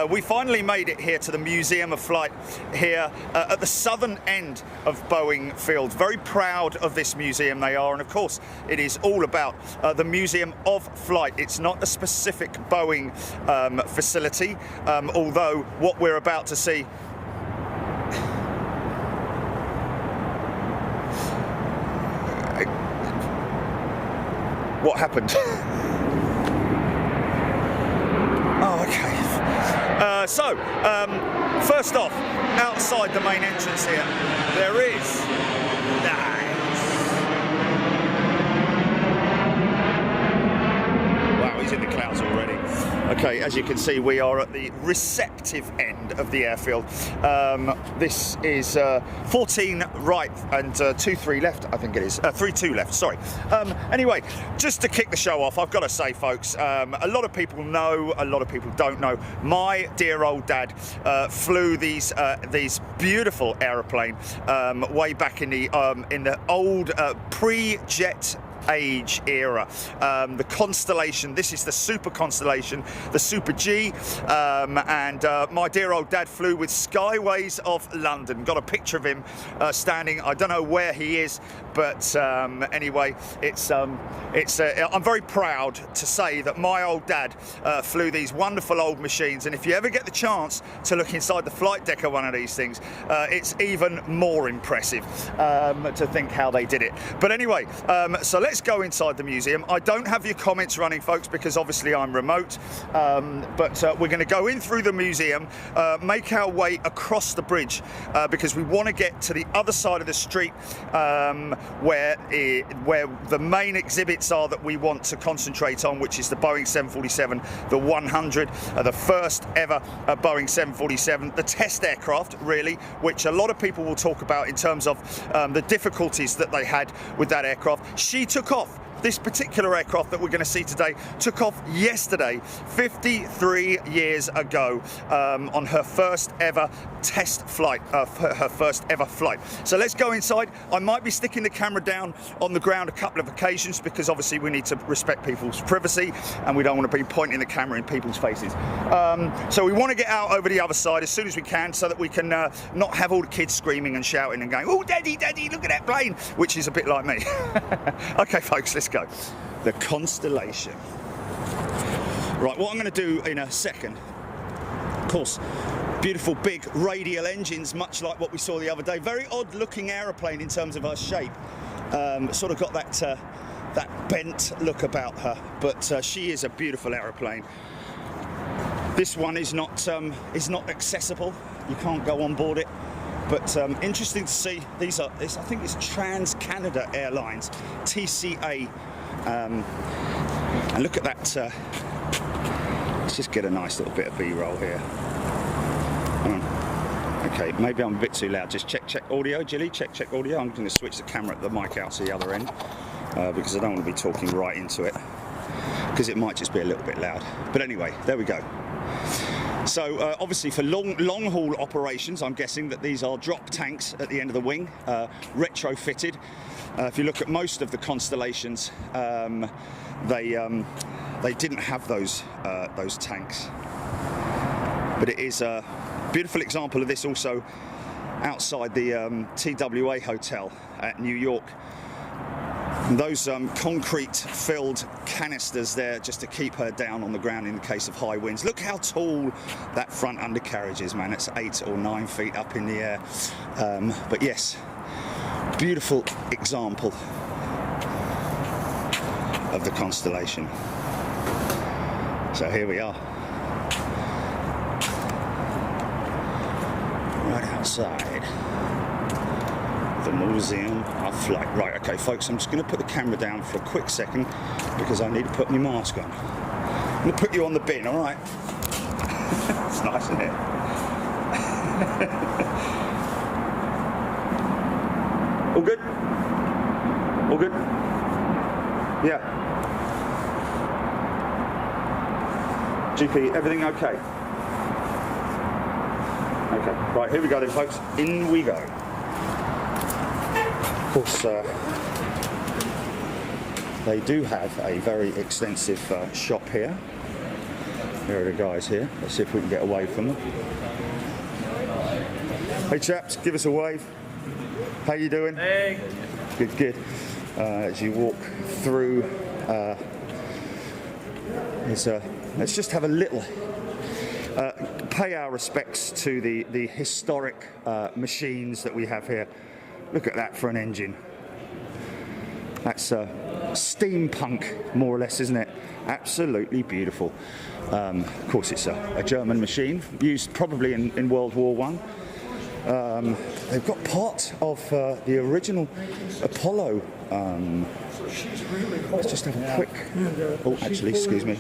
We finally made it here to the Museum of Flight here at the southern end of Boeing Field. Very proud of this museum they are, and of course it is all about the Museum of Flight. It's not a specific Boeing facility, although what we're about to see what happened? Oh, okay. First off, outside the main entrance here, there is wow, he's in the clouds already. Okay, as you can see, we are at the receptive end of the airfield. This is 14 right and 2-3 left, I think it is. 3-2 left, sorry. Anyway, just to kick the show off, I've got to say, folks, a lot of people know, a lot of people don't know. My dear old dad flew these beautiful aeroplane way back in the old pre-jet age era. The Constellation, this is the Super Constellation, the Super G, and my dear old dad flew with Skyways of London. Got a picture of him standing, I don't know where he is, but anyway, I'm very proud to say that my old dad flew these wonderful old machines, and if you ever get the chance to look inside the flight deck of one of these things, it's even more impressive to think how they did it. But anyway, so let's go inside the museum. I don't have your comments running, folks, because obviously I'm remote, but we're going to go in through the museum, make our way across the bridge, because we want to get to the other side of the street, where the main exhibits are that we want to concentrate on, which is the Boeing 747, the 100, the first ever Boeing 747, the test aircraft, really, which a lot of people will talk about in terms of the difficulties that they had with that aircraft. She took off. This particular aircraft that we're going to see today took off yesterday, 53 years ago, on her first ever test flight, her first ever flight. So let's go inside. I might be sticking the camera down on the ground a couple of occasions because obviously we need to respect people's privacy and we don't want to be pointing the camera in people's faces. So we want to get out over the other side as soon as we can so that we can not have all the kids screaming and shouting and going, "Oh, daddy, daddy, look at that plane," which is a bit like me. Okay, folks, let's go. The Constellation. Right, what I'm going to do in a second, of course, beautiful big radial engines, much like what we saw the other day. Very odd looking aeroplane in terms of her shape. Sort of got that bent look about her, but she is a beautiful aeroplane. This one is not accessible. You can't go on board it. But interesting to see. I think it's Trans Canada Airlines, TCA, and look at that. Let's just get a nice little bit of B-roll here. Okay, maybe I'm a bit too loud. Just check audio, Jilly. Check audio. I'm going to switch the camera, the mic out to the other end because I don't want to be talking right into it because it might just be a little bit loud. But anyway, there we go. So obviously for long haul operations, I'm guessing that these are drop tanks at the end of the wing, retrofitted. If you look at most of the Constellations, they didn't have those tanks. But it is a beautiful example of this also outside the TWA Hotel at New York. And those concrete-filled canisters there just to keep her down on the ground in the case of high winds. Look how tall that front undercarriage is, man. It's 8 or 9 feet up in the air. But yes, beautiful example of the Constellation. So here we are. Right outside the Museum of Flight. Right, okay, folks, I'm just going to put the camera down for a quick second because I need to put my mask on. I'm going to put you on the bin, all right? It's nice, isn't it? All good? All good? Yeah. GP, everything okay? Okay, right, here we go then, folks. In we go. Of course, they do have a very extensive shop here. There are the guys here. Let's see if we can get away from them. Hey chaps, give us a wave. How you doing? Hey. Good, good. As you walk through, let's just have a little pay our respects to the historic machines that we have here. Look at that for an engine. That's steampunk, more or less, isn't it? Absolutely beautiful. Of course, it's a German machine, used probably in World War I. They've got part of the original Apollo. Let's just have a quick. Oh, actually, excuse me.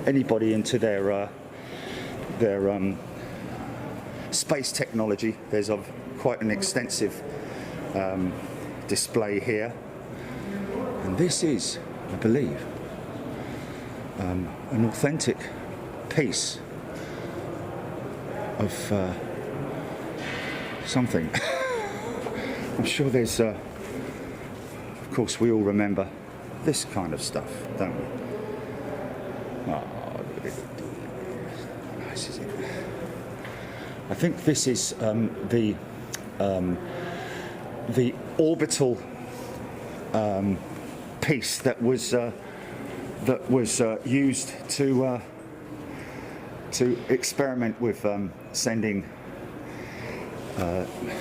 Anybody into their space technology? There's quite an extensive display here, and this is, I believe, an authentic piece of something. I'm sure there's, of course, we all remember this kind of stuff, don't we? Oh, how nice is it? I think this is the orbital piece that was used to experiment with sending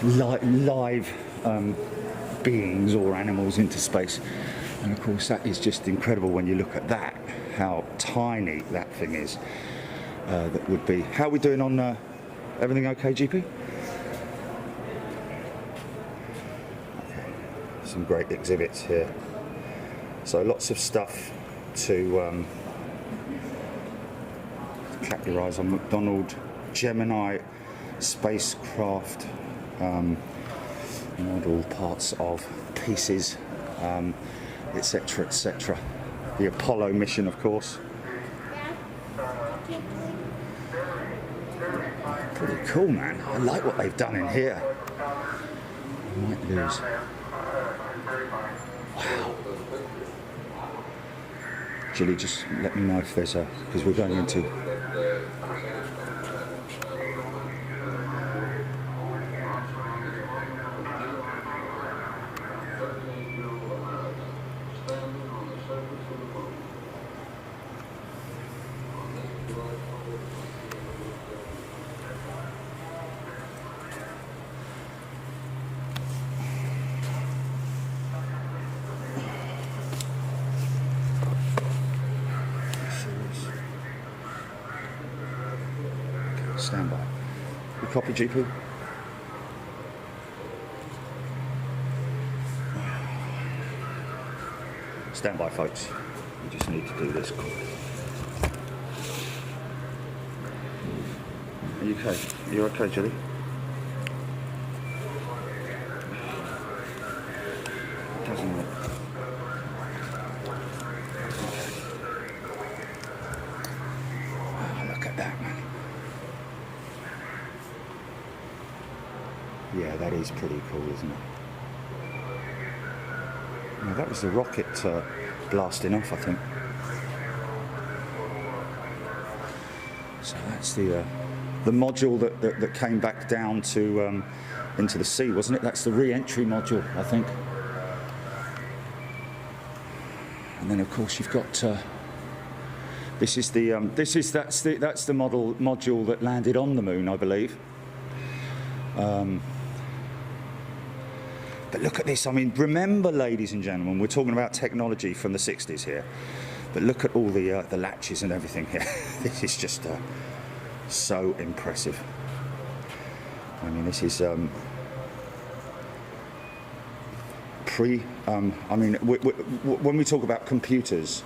live beings or animals into space. And of course that is just incredible when you look at that, how tiny that thing is. That would be. How are we doing on everything okay, GP? Okay. Some great exhibits here. So lots of stuff to clap your eyes on. McDonald Gemini spacecraft, model parts of pieces, etc., etc. The Apollo mission, of course. Pretty cool, man. I like what they've done in here. I might lose. Wow. Julie, just let me know if there's a, because we're going into. Stand by. You copy, GP? Stand by, folks. We just need to do this. Are you okay? You're okay, Julie? Doesn't work. Oh, look at that, man. Yeah, that is pretty cool, isn't it? Now, that was the rocket blasting off, I think. So that's the module that came back down to into the sea, wasn't it? That's the re-entry module, I think. And then, of course, you've got this is the that's the module that landed on the moon, I believe. But look at this. I mean, remember, ladies and gentlemen, we're talking about technology from the 60s here. But look at all the latches and everything here. This is just so impressive. I mean, this is I mean, when we talk about computers,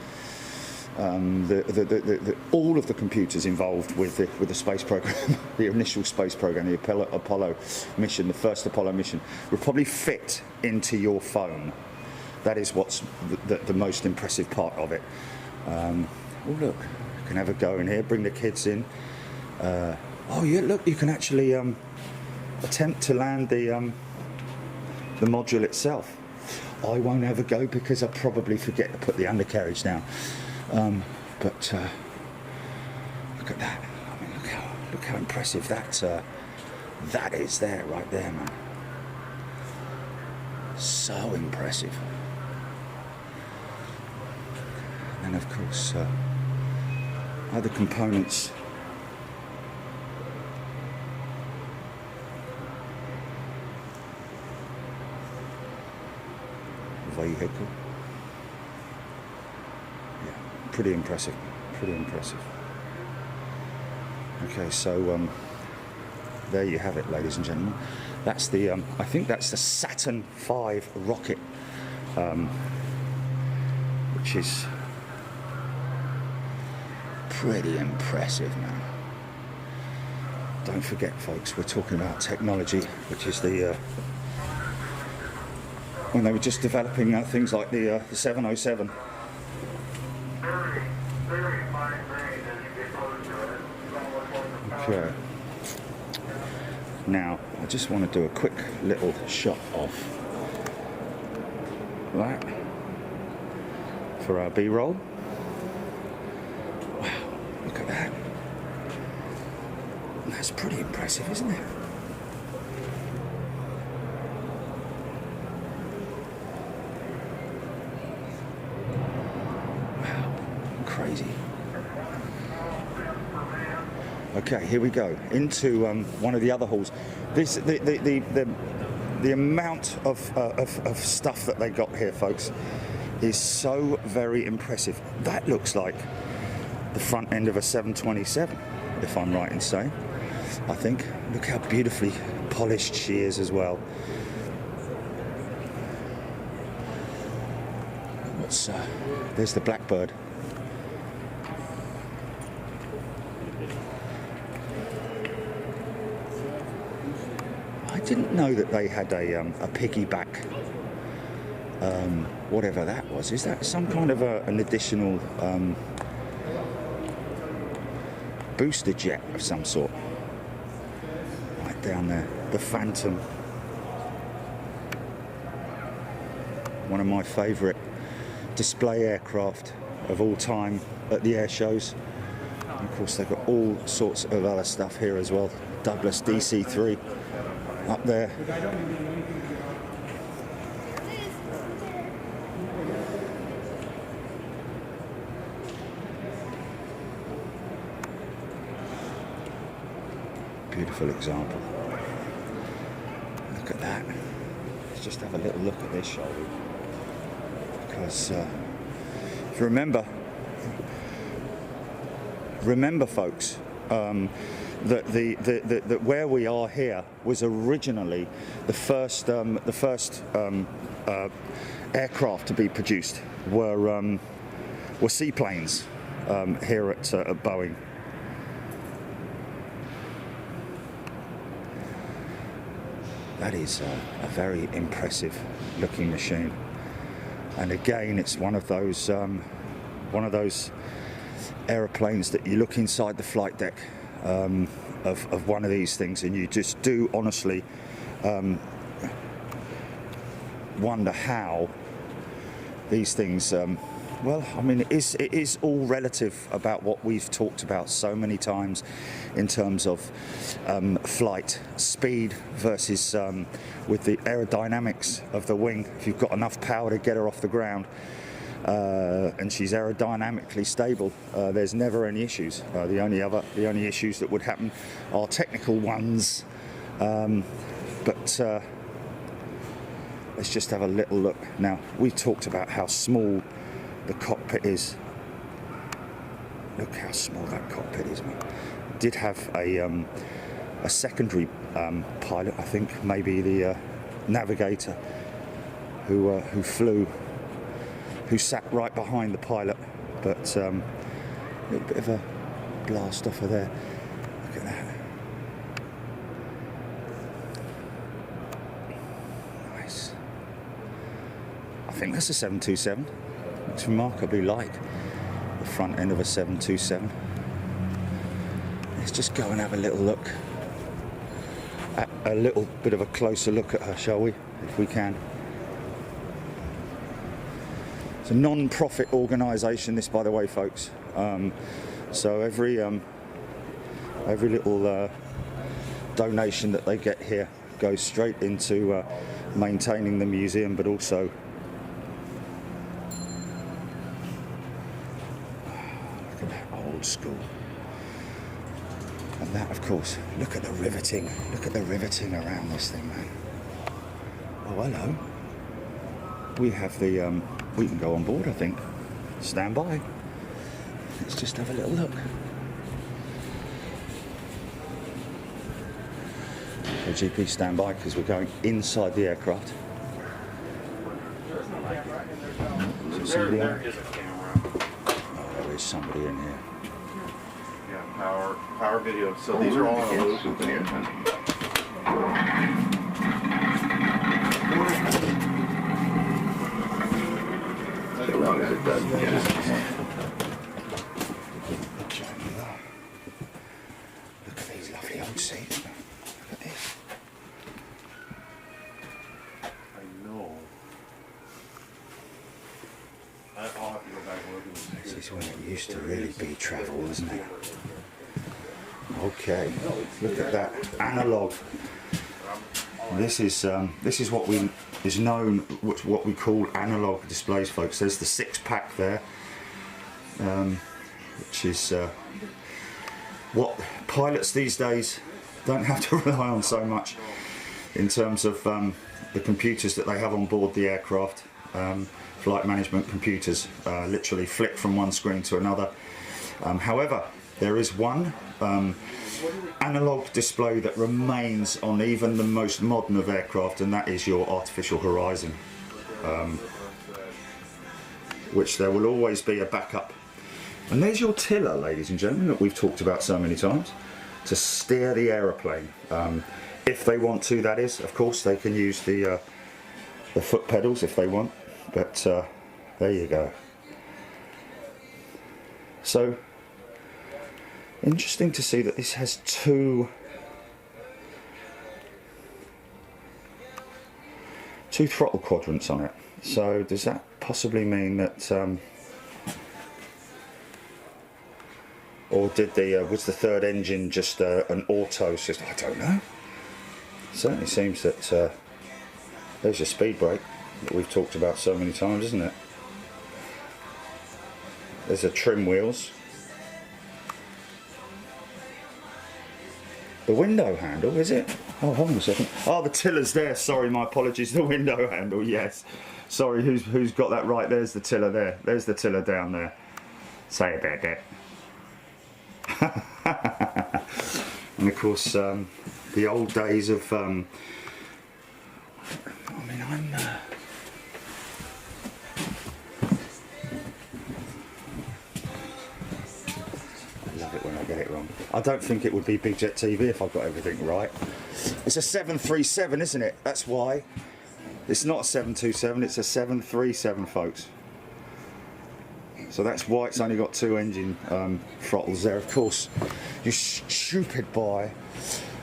all of the computers involved with the space program, the initial space program, the Apollo mission, the first Apollo mission, will probably fit into your phone. That is what's the most impressive part of it. Oh look, you can have a go in here, bring the kids in. Oh yeah, look, you can actually attempt to land the module itself. I won't have a go because I'll probably forget to put the undercarriage down. But look at that. I mean, look how impressive that is there, right there, man. So impressive. And then, of course, other components. Vehicle. Yeah, pretty impressive. Pretty impressive. Okay, so there you have it, ladies and gentlemen. That's the I think that's the Saturn V rocket, which is pretty impressive, man. Don't forget, folks, we're talking about technology, which is the when they were just developing things like the 707. Okay. Now, I just want to do a quick little shot of that for our B-roll. Wow, look at that. That's pretty impressive, isn't it? Crazy. Okay, here we go into one of the other halls. This the amount of stuff that they got here, folks, is so very impressive. That looks like the front end of a 727, if I'm right in saying. I think. Look how beautifully polished she is as well. What's there's the Blackbird. I didn't know that they had a piggyback, whatever that was. Is that some kind of an additional booster jet of some sort? Right down there, the Phantom. One of my favourite display aircraft of all time at the air shows. And of course, they've got all sorts of other stuff here as well. Douglas DC-3 up there. Beautiful example. Look at that. Let's just have a little look at this, shall we? Because if you remember, folks, that that where we are here was originally the first aircraft to be produced were seaplanes here at Boeing. That is a very impressive looking machine, and again, it's one of those aeroplanes that you look inside the flight deck of one of these things, and you just do honestly wonder how these things. Well, I mean, it is all relative about what we've talked about so many times in terms of flight speed versus with the aerodynamics of the wing. If you've got enough power to get her off the ground and she's aerodynamically stable, there's never any issues. The only issues that would happen are technical ones. But let's just have a little look. Now, we talked about how small the cockpit is. Look how small that cockpit is, man. Did have a secondary pilot, I think, maybe the navigator, who sat right behind the pilot, but a little bit of a blast off of there. Look at that. Nice. I think that's a 727. Looks remarkably like the front end of a 727. Let's just go and have a little look at a little bit of a closer look at her, shall we, if we can. It's a non-profit organisation, this, by the way, folks. So every little donation that they get here goes straight into maintaining the museum, but also look at that old school. And that, of course, look at the riveting. Look at the riveting around this thing, man. Oh, hello. We have the, we can go on board, I think. Stand by. Let's just have a little look. So GP, stand by, because we're going inside the aircraft. Is there somebody on? Oh, there is somebody in here. Yeah, power video. So these are all on a loop. As long as it doesn't. Look at these lovely old seats. Look at this. I know. I'll have to go back and look at this. This is when it used to really be travel, wasn't it? Okay, look at that analog. This is what is known, what we call analog displays, folks. There's the 6-pack there, which is what pilots these days don't have to rely on so much in terms of the computers that they have on board the aircraft. Flight management computers literally flick from one screen to another. However, there is one analog display that remains on even the most modern of aircraft, and that is your artificial horizon, which there will always be a backup. And there's your tiller, ladies and gentlemen, that we've talked about so many times, to steer the aeroplane. If they want to, that is. Of course, they can use the foot pedals if they want, but there you go. So, interesting to see that this has two throttle quadrants on it. So does that possibly mean that, or did was the third engine just an auto system? I don't know. It certainly seems that there's your speed brake that we've talked about so many times, isn't it? There's the trim wheels. The window handle, is it? Oh, hold on a second. Oh, the tiller's there. Sorry, my apologies. The window handle, yes. Sorry, who's got that right? There's the tiller there. There's the tiller down there. Say about that. And of course, the old days of. I mean, when I get it wrong. I don't think it would be Big Jet TV if I got everything right. It's a 737, isn't it? That's why. It's not a 727, it's a 737, folks. So that's why it's only got two engine throttles there. Of course, you stupid boy.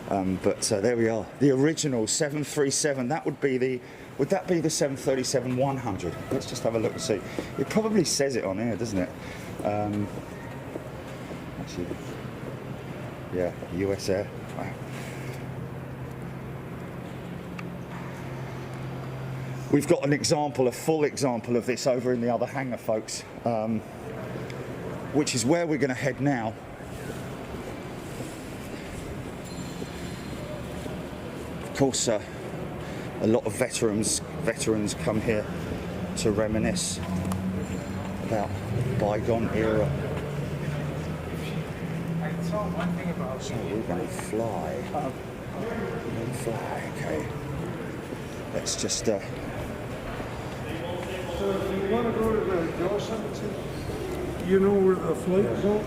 But there we are. The original 737, that would be the... Would that be the 737-100? Let's just have a look and see. It probably says it on here, doesn't it? Actually, yeah, US Air. Wow. We've got an example, a full example of this over in the other hangar, folks, which is where we're going to head now. Of course, a lot of veterans come here to reminisce about bygone era. So we're going to fly. We're going to fly, okay. Let's just... So if you want to go to the door center, you know where the flight is on?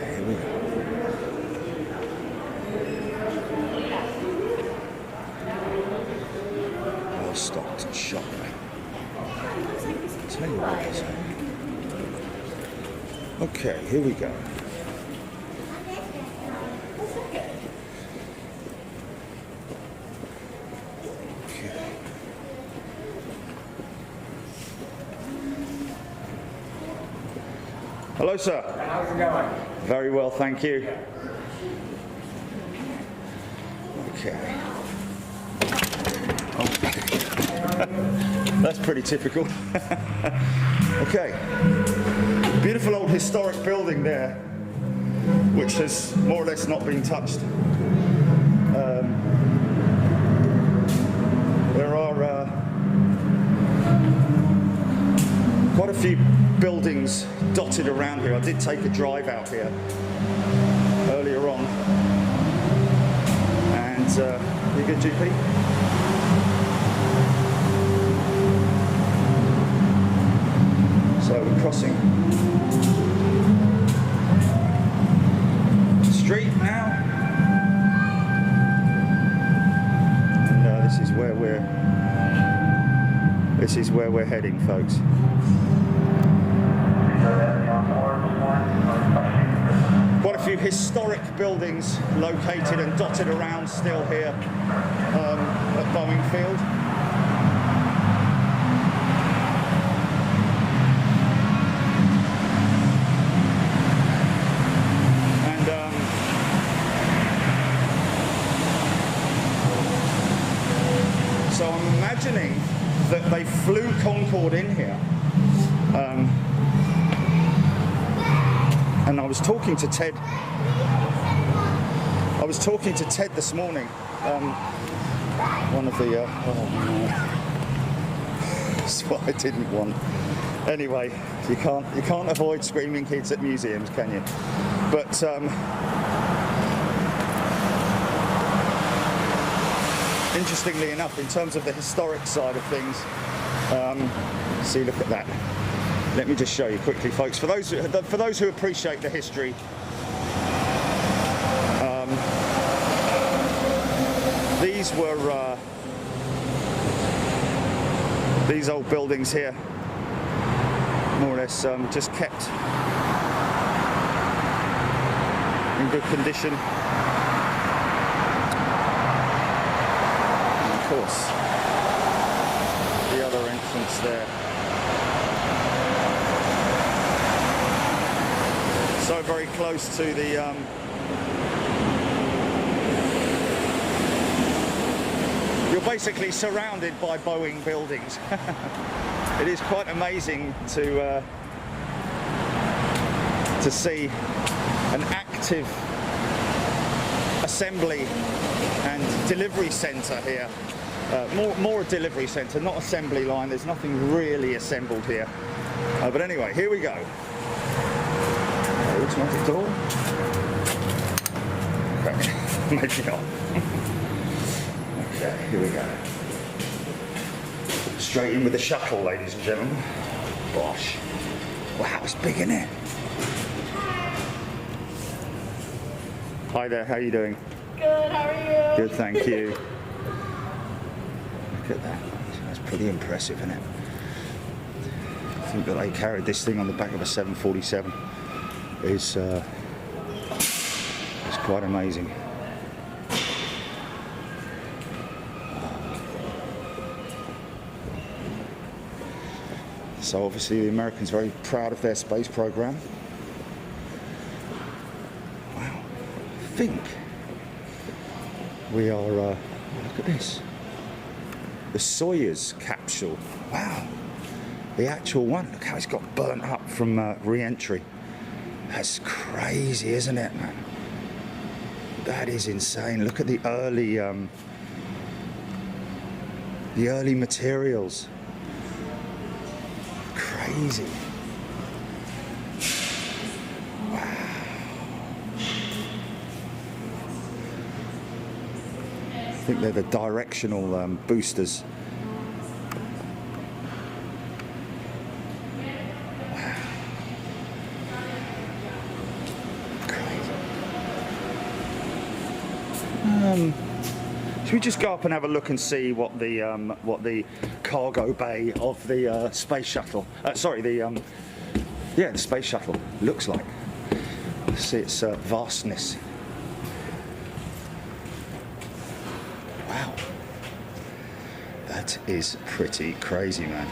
Here we go. Well stocked and shot. Tell you what it is. Okay, here we go. Hello, sir. How's it going? Very well, thank you. Okay. Oh. That's pretty typical. Okay. Beautiful old historic building there, which has more or less not been touched. There are quite a few buildings dotted around here. I did take a drive out here earlier on. And you good, GP? So we're crossing the street now. And this is where we're heading, folks. Quite a few historic buildings located and dotted around still here at Boeing Field. And so I'm imagining that they flew Concorde in here. And I was talking to Ted. This morning. One of the. Oh no, that's what I didn't want. Anyway, you can't avoid screaming kids at museums, can you? But interestingly enough, in terms of the historic side of things, see, look at that. Let me just show you quickly, folks. For those who appreciate the history, these were these old buildings here, more or less just kept in good condition. And of course, the other entrance there. So very close to the you're basically surrounded by Boeing buildings. It is quite amazing to see an active assembly and delivery centre here. More a delivery centre, not assembly line. There's nothing really assembled here. But anyway, here we go. Automatic door. Okay, maybe not. Okay, here we go. Straight in with the shuttle, ladies and gentlemen. Gosh. Wow, it's big, isn't it? Hi there, how are you doing? Good, how are you? Good, thank you. Look at that. That's pretty impressive, isn't it? I think that they carried this thing on the back of a 747. It's quite amazing. So obviously the Americans are very proud of their space program. Wow, I think we are, look at this, the Soyuz capsule. Wow, the actual one. Look how it's got burnt up from re-entry. That's crazy, isn't it, man? That is insane. Look at the early materials. Crazy. Wow. I think they're the directional boosters. Should we just go up and have a look and see what the cargo bay of the space shuttle, the space shuttle looks like? Let's see its vastness. Wow, that is pretty crazy, man.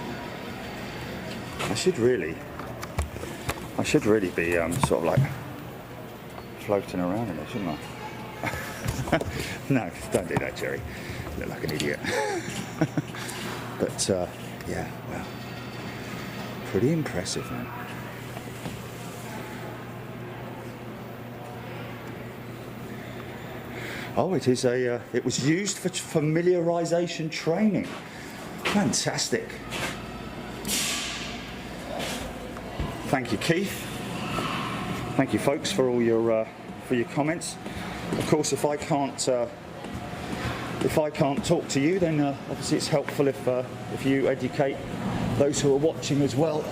I I should really be sort of like floating around in it, shouldn't I? No, don't do that, Jerry. You look like an idiot. But yeah, well, pretty impressive, man. Oh, it is a. It was used for familiarization training. Fantastic. Thank you, Keith. Thank you, folks, for all your comments. Of course, if I can't talk to you, then obviously it's helpful if you educate those who are watching as well.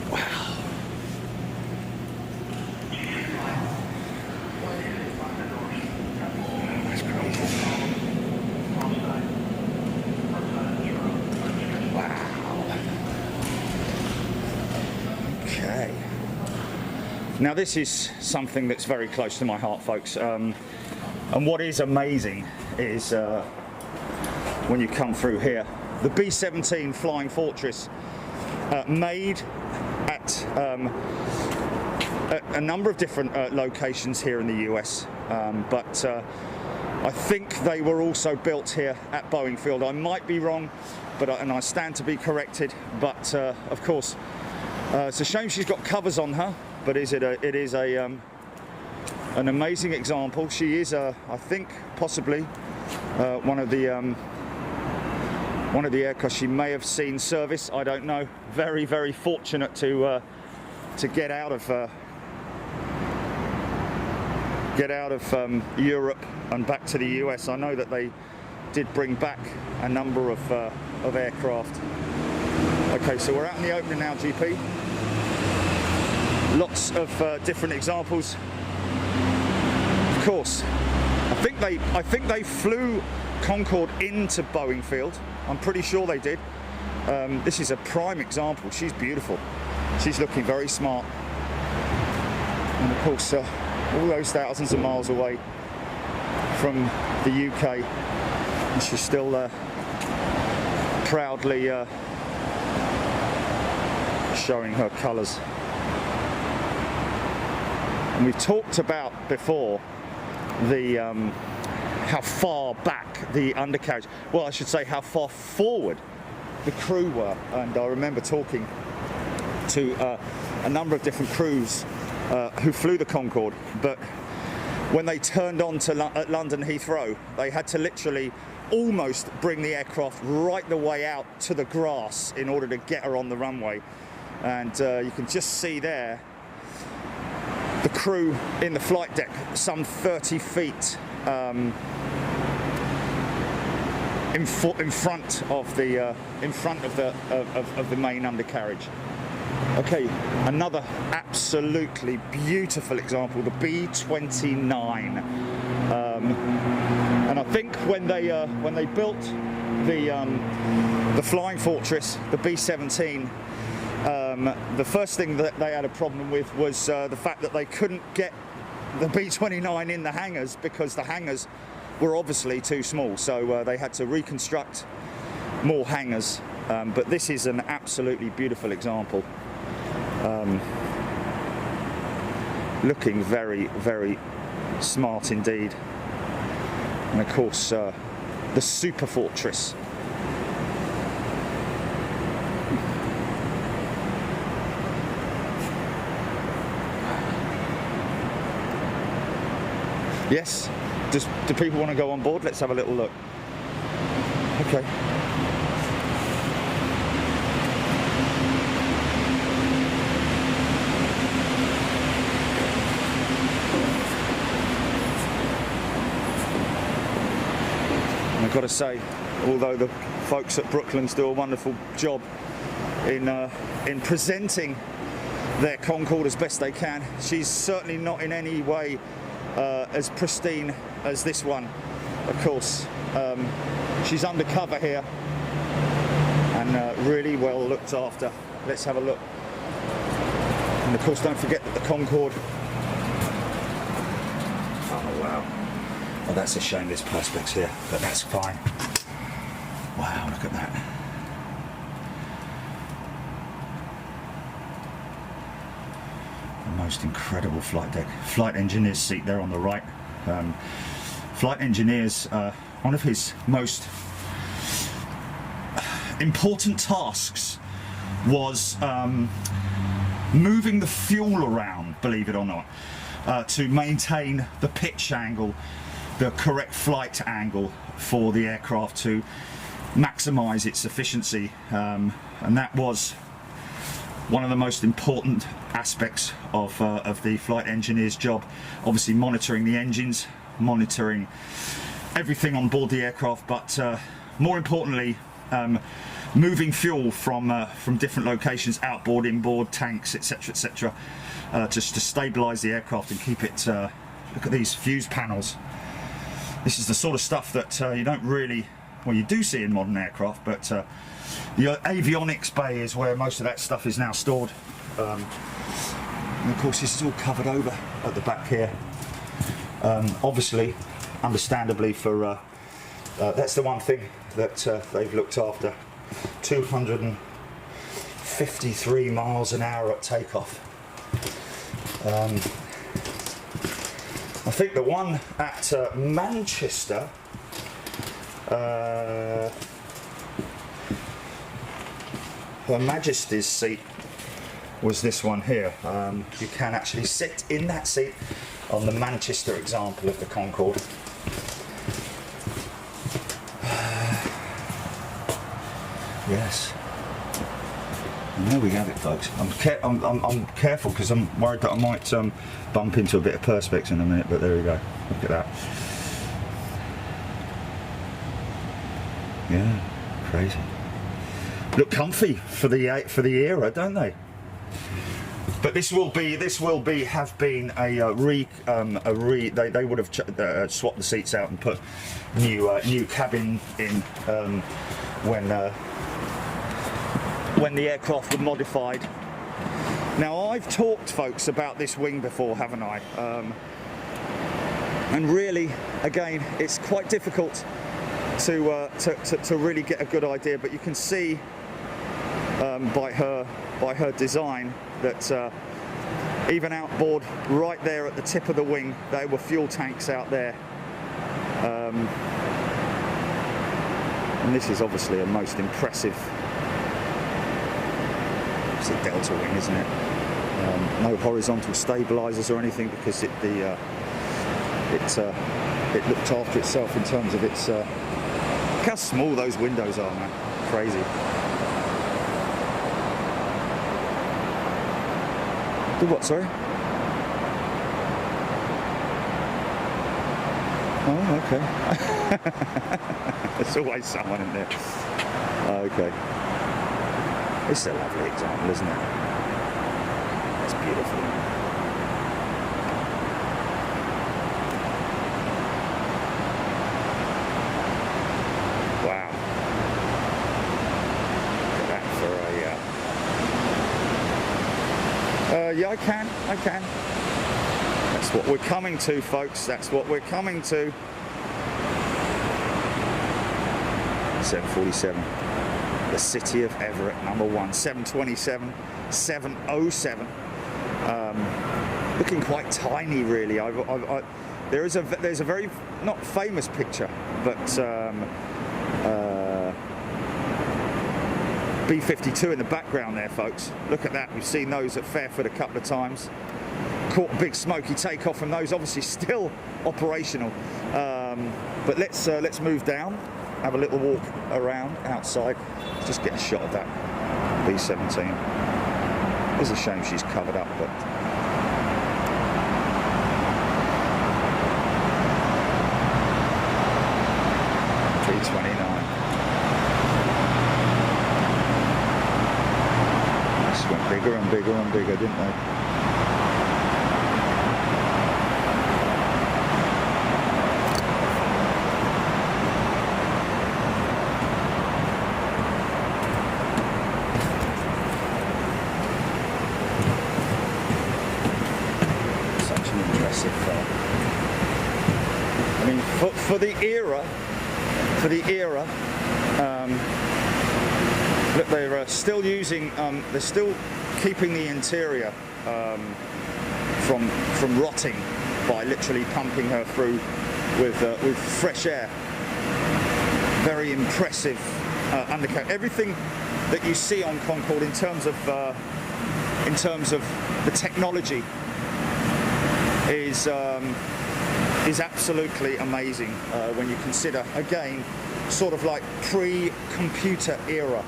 Wow. That's crazy. Wow. Okay. Now this is something that's very close to my heart, folks. And what is amazing is when you come through here, the B-17 Flying Fortress, made at a number of different locations here in the US, but I think they were also built here at Boeing Field. I might be wrong, and I stand to be corrected. But of course, it's a shame she's got covers on her. But it is an amazing example. She is, I think, possibly one of the aircraft she may have seen service. I don't know. Very, very fortunate to get out of Europe and back to the US. I know that they did bring back a number of aircraft. Okay, so we're out in the opening now, GP. Lots of different examples. Of course, I think they flew Concorde into Boeing Field. I'm pretty sure they did. This is a prime example. She's beautiful. She's looking very smart. And of course, all those thousands of miles away from the UK, and she's still proudly showing her colours. And we've talked about before the how far back the undercarriage, well, I should say how far forward the crew were. And I remember talking to a number of different crews who flew the Concorde, but when they turned on to at London Heathrow, they had to literally almost bring the aircraft right the way out to the grass in order to get her on the runway. And you can just see there the crew in the flight deck, some 30 feet in front of the main undercarriage. Okay, another absolutely beautiful example, the B-29, and I think when they built the Flying Fortress, the B-17. The first thing that they had a problem with was the fact that they couldn't get the B-29 in the hangars because the hangars were obviously too small. So they had to reconstruct more hangars. But this is an absolutely beautiful example. Looking very, very smart indeed. And of course, the Super Fortress. Yes. Do people want to go on board? Let's have a little look. Okay. And I've got to say, although the folks at Brooklands do a wonderful job in presenting their Concorde as best they can, she's certainly not in any way as pristine as this one. Of course, she's undercover here and really well looked after. Let's have a look. And of course, don't forget that the Concorde. Oh wow! Oh, that's a shame. There's perspex here, but that's fine. Wow! Look at that. most incredible flight deck. Flight engineer's seat there on the right. Flight engineers, one of his most important tasks was moving the fuel around, believe it or not, to maintain the pitch angle, the correct flight angle for the aircraft to maximize its efficiency, and that was one of the most important aspects of the flight engineer's job. Obviously monitoring the engines, monitoring everything on board the aircraft, but more importantly, moving fuel from different locations, outboard, inboard, tanks, etc., etc., just to stabilize the aircraft and keep it. Look at these fuse panels. This is the sort of stuff that you don't really, well, you do see in modern aircraft, but the avionics bay is where most of that stuff is now stored. And of course this is all covered over at the back here. Obviously, understandably, for that's the one thing that they've looked after. 253 miles an hour at takeoff. I think the one at Manchester, Her Majesty's seat was this one here. You can actually sit in that seat on the Manchester example of the Concorde. Yes. And there we have it, folks. I'm careful because I'm worried that I might bump into a bit of perspex in a minute, but there we go. Look at that. Yeah, crazy. Look comfy for the era, don't they? But this will have been they would have swapped the seats out and put new cabin in when the aircraft were modified. Now, I've talked, folks, about this wing before, haven't I? And really, again, it's quite difficult to really get a good idea. But you can see by her design that even outboard, right there at the tip of the wing, there were fuel tanks out there. And this is obviously a most impressive. It's a delta wing, isn't it? No horizontal stabilizers or anything, because it looked after itself in terms of its. Look how small those windows are, man. Crazy. Do what, sorry? Oh, okay. There's always someone in there. Okay. It's a lovely example, isn't it? It's beautiful. Wow. Look at that for a... yeah, I can. That's what we're coming to, folks. That's what we're coming to. 747. The City of Everett, number 1, 727, 707. Looking quite tiny, really. There's a very not famous picture, but B-52 in the background there, folks. Look at that. We've seen those at Fairford a couple of times. Caught a big smoky takeoff from those. Obviously, still operational. But let's move down. Have a little walk around outside. Let's just get a shot of that B-17. It's a shame she's covered up, but B-29. This went bigger and bigger and bigger, didn't they? I mean, for the era, look, they're still using, they're still keeping the interior from rotting by literally pumping her through with fresh air. Very impressive undercarriage. Everything that you see on Concorde in terms of the technology is absolutely amazing when you consider, again, sort of like pre-computer era.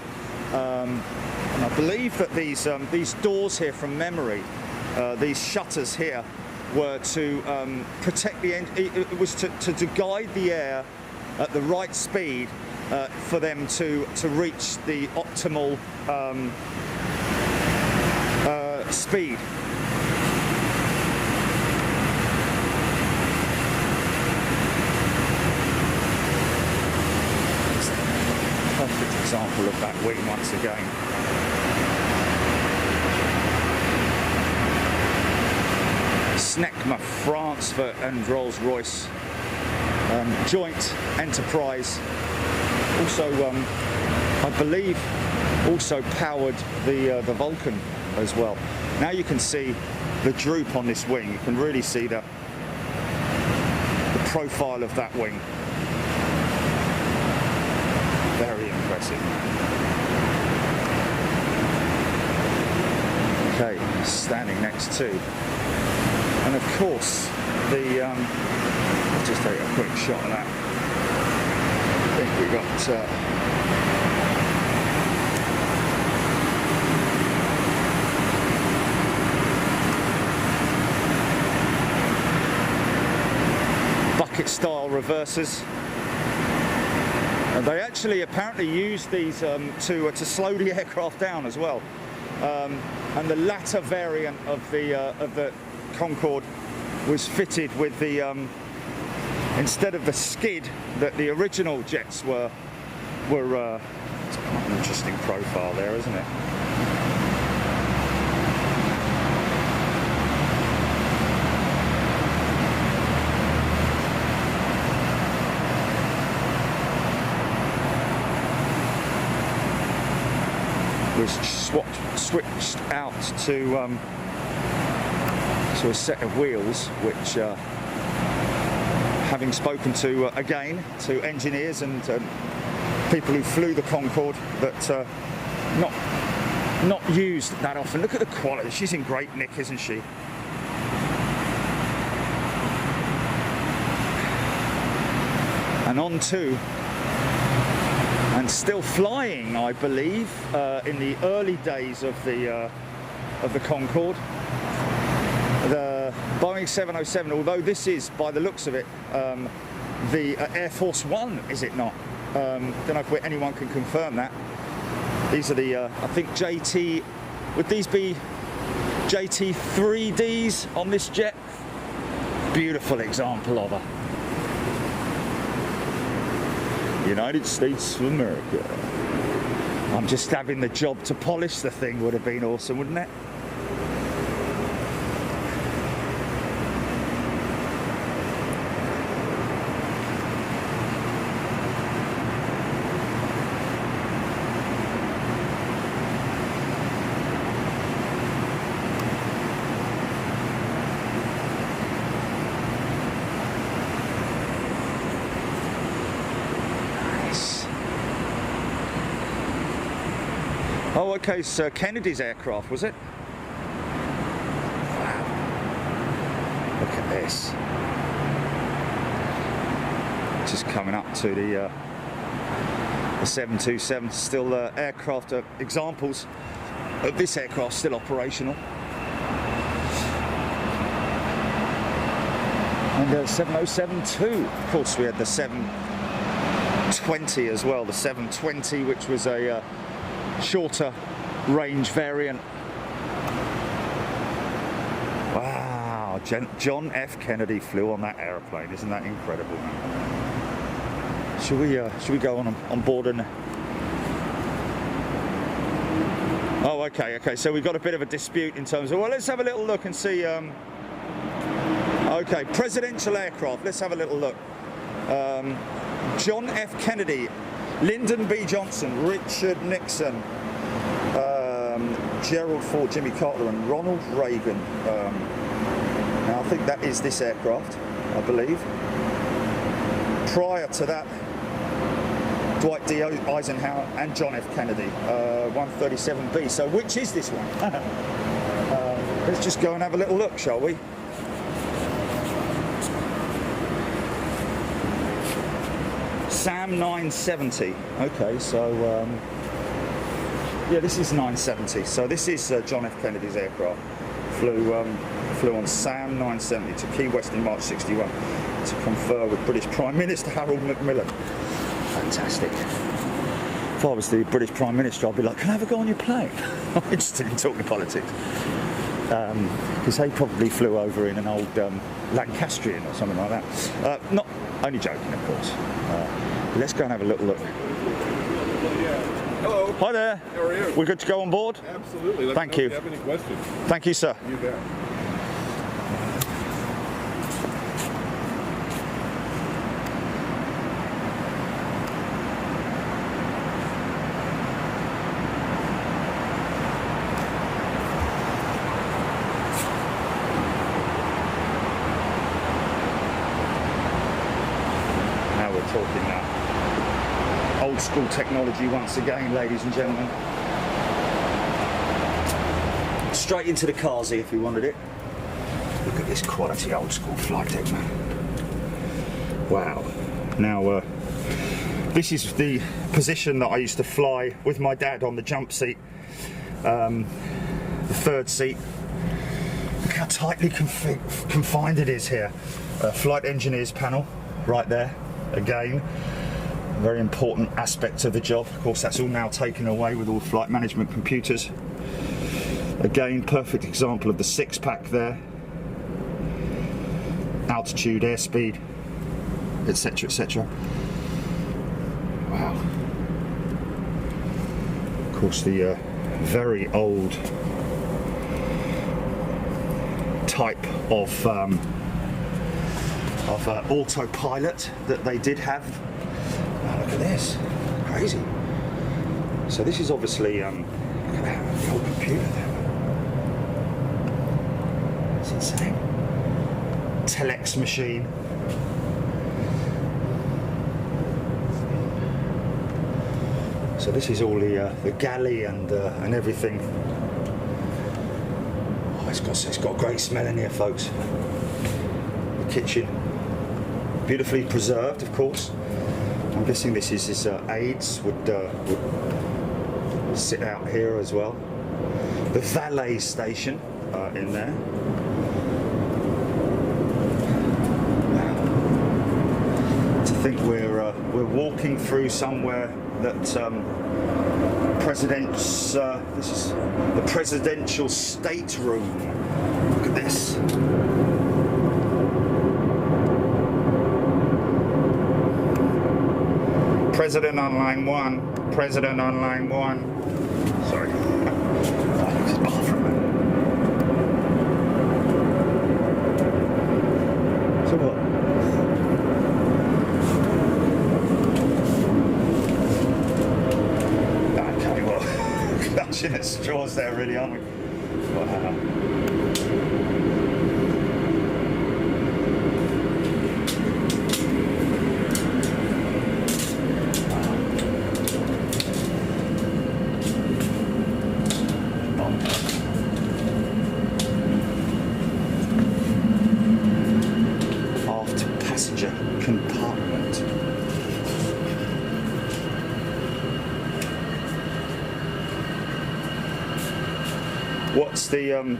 And I believe that these doors here, from memory, these shutters here, were to protect the end. It was to guide the air at the right speed for them to reach the optimal speed. Perfect example of that wing once again. SNECMA, France and Rolls-Royce joint enterprise. Also, I believe, also powered the Vulcan as well. Now you can see the droop on this wing. You can really see the profile of that wing. Very impressive. Okay, standing next to, and of course the let's just take a quick shot of that. I think we got bucket style reversers. And they actually apparently use these to slow the aircraft down as well. And the latter variant of the Concorde was fitted with the instead of the skid that the original jets were. It's quite an interesting profile there, isn't it? Was switched out to a set of wheels, which, having spoken to again to engineers and people who flew the Concorde, that not used that often. Look at the quality. She's in great nick, isn't she? And on to, and still flying, I believe, in the early days of the Concorde, the Boeing 707. Although this is, by the looks of it, the Air Force One, is it not? Don't know if anyone can confirm that. These are the, I think JT. Would these be JT 3Ds on this jet? Beautiful example of her. United States of America. I'm just having the job to polish the thing. Would have been awesome, wouldn't it? Oh, okay, so Kennedy's aircraft, was it? Wow. Look at this. Just coming up to the 727, still aircraft examples of this aircraft still operational. And 707 too. Of course, we had the 720 as well, the 720, which was a shorter range variant. Wow, John F. Kennedy flew on that aeroplane. Isn't that incredible? Should we go on board and? Oh, okay. So we've got a bit of a dispute in terms of. Well, let's have a little look and see. Okay, presidential aircraft. Let's have a little look. John F. Kennedy. Lyndon B. Johnson, Richard Nixon, Gerald Ford, Jimmy Carter, and Ronald Reagan. Now, I think that is this aircraft, I believe. Prior to that, Dwight D. Eisenhower and John F. Kennedy, 137B. So which is this one? Let's just go and have a little look, shall we? Sam 970. Okay, so yeah, this is 970. So this is John F. Kennedy's aircraft. Flew on Sam 970 to Key West in March 61 to confer with British Prime Minister Harold Macmillan. Fantastic. If I was the British Prime Minister, I'd be like, can I have a go on your plane? I'm interested in talking politics. Because they probably flew over in an old Lancastrian or something like that. Not only joking, of course. Let's go and have a little look. Hello. Hi there. How are you? We're good to go on board? Absolutely. Let Thank me you. know if you have any questions. Thank you, sir. You bet. Now we're talking now. Old school technology once again, ladies and gentlemen. Straight into the Kazi if you wanted it. Look at this quality old school flight deck, man. Wow. Now, this is the position that I used to fly with my dad on the jump seat. The third seat. Look how tightly confined it is here. Flight engineers panel, right there. Again, very important aspect of the job. Of course, that's all now taken away with all flight management computers. Again, perfect example of the six-pack there. Altitude, airspeed, etc., etc. Wow. Of course, the very old type of autopilot that they did have. Oh, look at this, crazy. So this is obviously look at that, the old computer there. It's insane. Telex machine. So this is all the galley and everything. Oh, it's got a great smell in here, folks. The kitchen, beautifully preserved, of course. I'm guessing this is his aides would sit out here as well. The valet station in there. To think we're walking through somewhere that this is the presidential stateroom. Look at this. President on line 1. President on line 1. Sorry. Oh, this is bathroom. So what? Okay, well, clutching at straws there, really, aren't we? Wow. Compartment.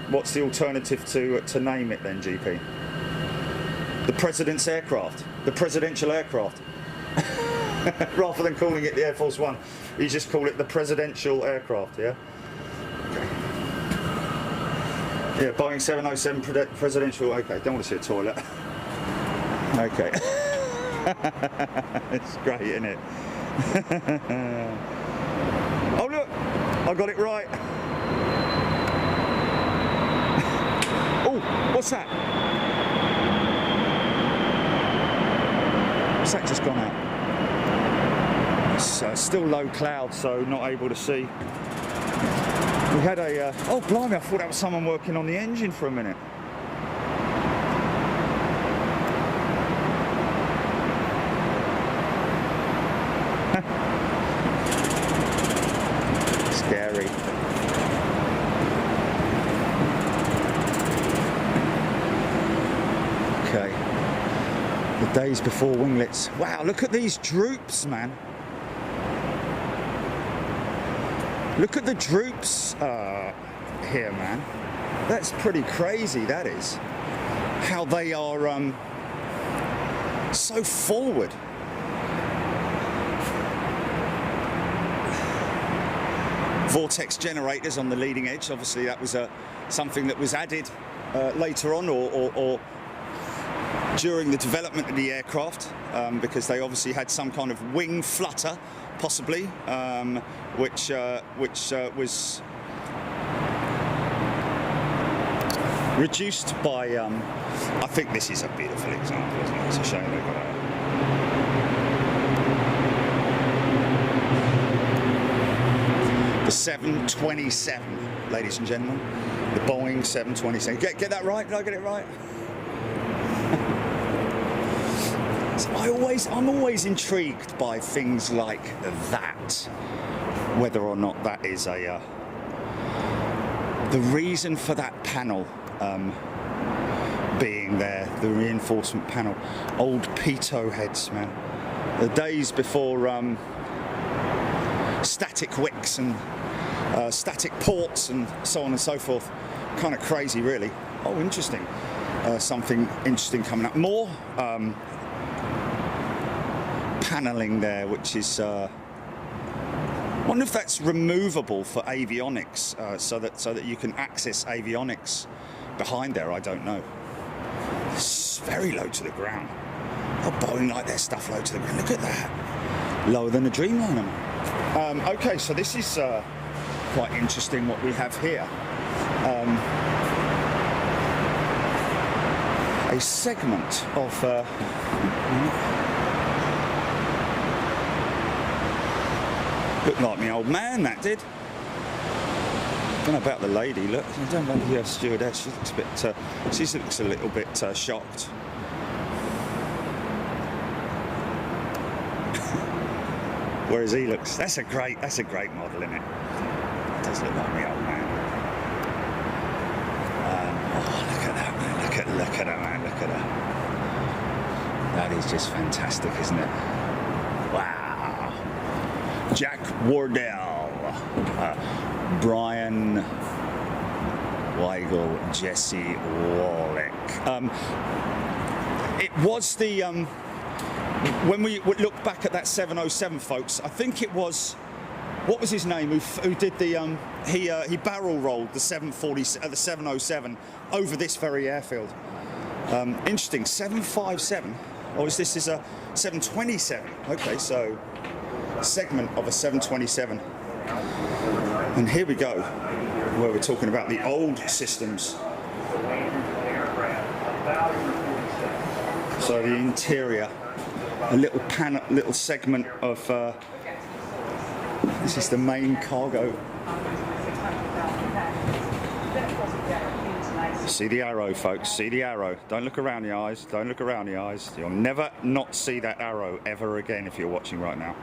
What's the alternative to name it then, GP? The President's aircraft, the presidential aircraft. Rather than calling it the Air Force One, you just call it the presidential aircraft, yeah? Okay. Yeah, Boeing 707 presidential. Okay, don't want to see a toilet. Okay. It's great, isn't it? Oh look, I got it right. Oh, what's that? What's that just gone out? It's still low cloud, so not able to see. We had a, oh blimey, I thought that was someone working on the engine for a minute. Days before winglets. Wow, look at these droops, man. Look at the droops here, man. That's pretty crazy, that is. How they are so forward. Vortex generators on the leading edge. Obviously that was something that was added later on or during the development of the aircraft, because they obviously had some kind of wing flutter, possibly, which was reduced by, I think this is a beautiful example, isn't it? It's a shame they got out. The 727, ladies and gentlemen. The Boeing 727. Get that right? Did I get it right? So I'm always intrigued by things like that, whether or not that is the reason for that panel being there, the reinforcement panel. Old pitot heads, man. The days before static wicks and static ports and so on and so forth. Kind of crazy, really. Oh, interesting. Something interesting coming up. More paneling there, which is I wonder if that's removable for avionics, so that you can access avionics behind there. I don't know. It's very low to the ground. Oh, Boeing like their stuff low to the ground. Look at that. Lower than a Dreamliner. Okay, so this is quite interesting what we have here. A segment of looked like my old man, that did. Don't know about the lady. Look, I don't know the stewardess. She looks a bit. She looks a little bit shocked. Whereas he looks. That's a great model, isn't it? It does look like my old man. Oh, look at that, man! Look at that, man! Look at that. That is just fantastic, isn't it? Wow. Jack Wardell, Brian Weigel, Jesse Wallach. It was the when we look back at that 707, folks. I think it was, what was his name? Who did the he barrel rolled the 707 over this very airfield. Interesting. 757. Or is this a 727? Okay, so segment of a 727. And here we go, where we're talking about the old systems. So the interior, a little panel, little segment of this is the main cargo. See the arrow, folks, see the arrow. Don't look around the eyes, don't look around the eyes. You'll never not see that arrow ever again if you're watching right now.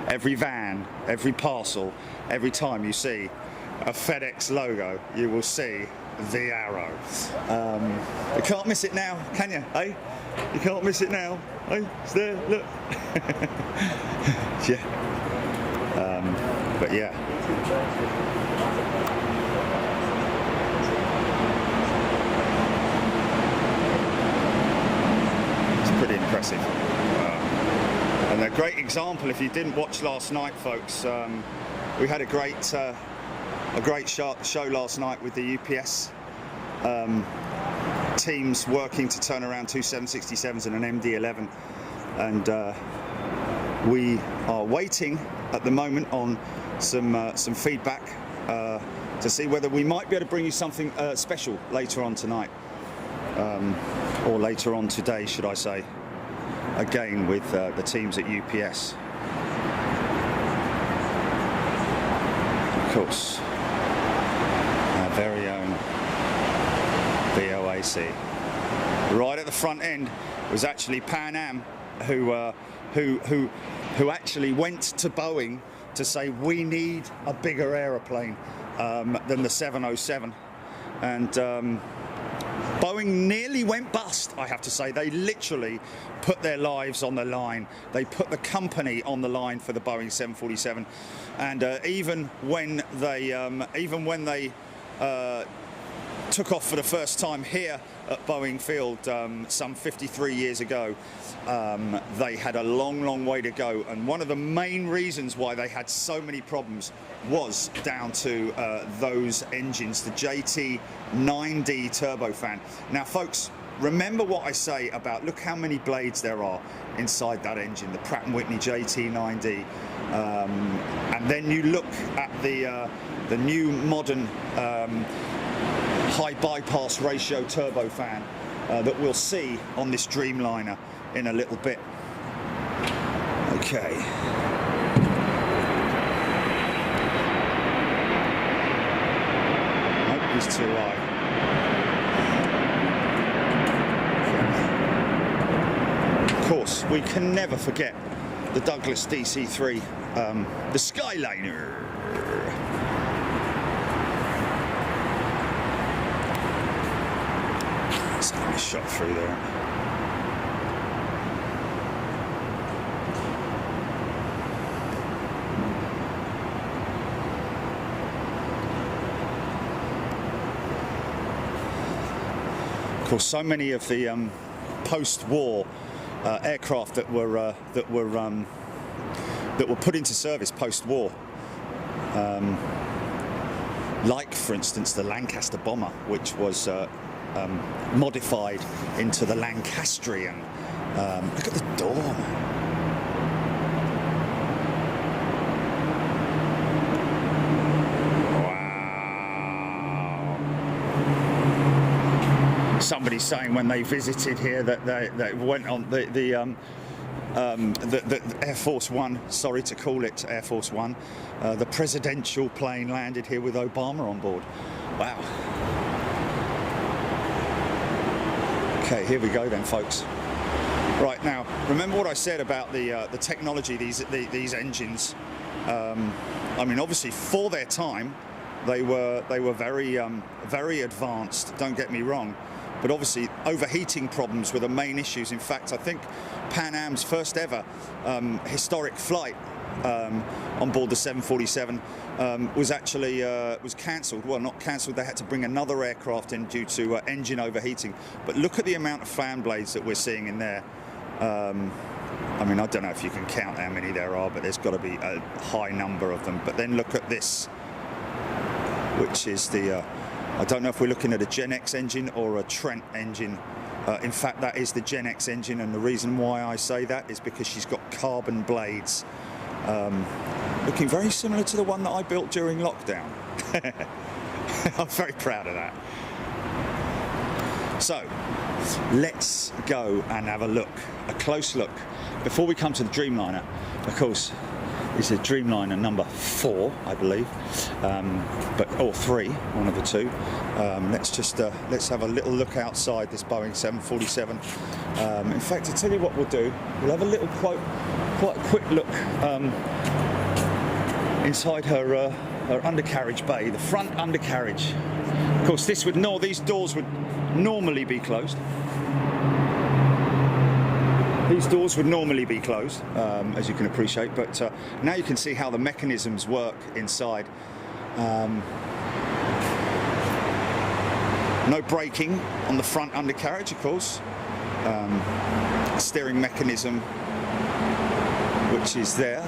Every van, every parcel, every time you see a FedEx logo, you will see the arrow. You can't miss it now, can you? Hey, you can't miss it now. Hey, it's there. Look. Yeah. But yeah. It's pretty impressive. And a great example, if you didn't watch last night, folks, we had a great show last night with the UPS teams working to turn around two 767s and an MD-11, and we are waiting at the moment on some feedback to see whether we might be able to bring you something special later on tonight, or later on today, should I say. Again with the teams at UPS. Of course, our very own VOAC. Right at the front end was actually Pan Am, who actually went to Boeing to say we need a bigger aeroplane than the 707, and Boeing nearly went bust, I have to say. They literally put their lives on the line. They put the company on the line for the Boeing 747. And even when they took off for the first time here at Boeing Field some 53 years ago, they had a long way to go, and one of the main reasons why they had so many problems was down to those engines, the JT9D turbofan. Now folks, remember what I say about, look how many blades there are inside that engine, the Pratt & Whitney JT9D, and then you look at the new modern high bypass ratio turbofan that we'll see on this Dreamliner in a little bit. Okay. Nope, he's too high. Of course, we can never forget the Douglas DC-3, the Skyliner. Shot through there. Of course, so many of the post-war aircraft that were put into service post-war, like, for instance, the Lancaster bomber, which was modified into the Lancastrian. Look at the door, man. Wow. Somebody's saying when they visited here that they went on the Air Force One, sorry to call it Air Force One, the presidential plane landed here with Obama on board. Wow. Okay, here we go then, folks. Right, now, remember what I said about the technology, these engines. I mean, obviously, for their time, they were very advanced. Don't get me wrong, but obviously, overheating problems were the main issues. In fact, I think Pan Am's first ever historic flight on board the 747 was actually was cancelled. Well, not cancelled. They had to bring another aircraft in due to engine overheating. But look at the amount of fan blades that we're seeing in there. I mean, I don't know if you can count how many there are, but there's got to be a high number of them. But then look at this, which is the I don't know if we're looking at a Gen X engine or a Trent engine. In fact, that is the Gen X engine, and the reason why I say that is because she's got carbon blades. Looking very similar to the one that I built during lockdown. I'm very proud of that. So, let's go and have a look, a close look. Before we come to the Dreamliner, of course, this is Dreamliner number 4, I believe, or 3, one of the two. Let's have a little look outside this Boeing 747. In fact, I'll tell you what we'll do. We'll have a little quite a quick look inside her undercarriage bay, the front undercarriage. Of course, these doors would normally be closed. These doors would normally be closed, as you can appreciate, but now you can see how the mechanisms work inside. No braking on the front undercarriage, of course. Steering mechanism, which is there.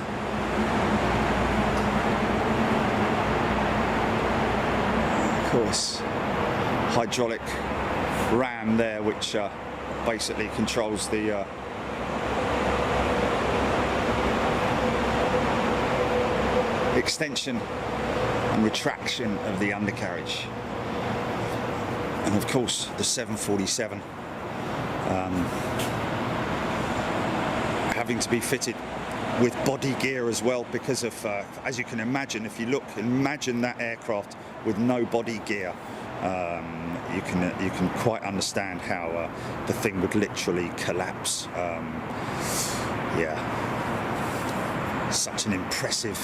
Of course, hydraulic ram there, which basically controls the extension and retraction of the undercarriage. And of course the 747 having to be fitted with body gear as well, because of as you can imagine, if you imagine that aircraft with no body gear, you can quite understand how the thing would literally collapse. Yeah, such an impressive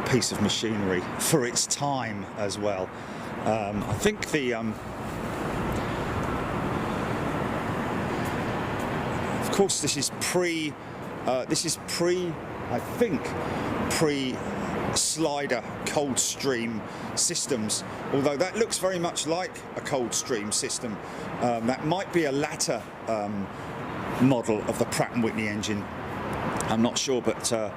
piece of machinery for its time as well. I think course, this is pre, I think, pre-slider Coldstream systems, although that looks very much like a Coldstream system. That might be a latter model of the Pratt & Whitney engine. I'm not sure, but I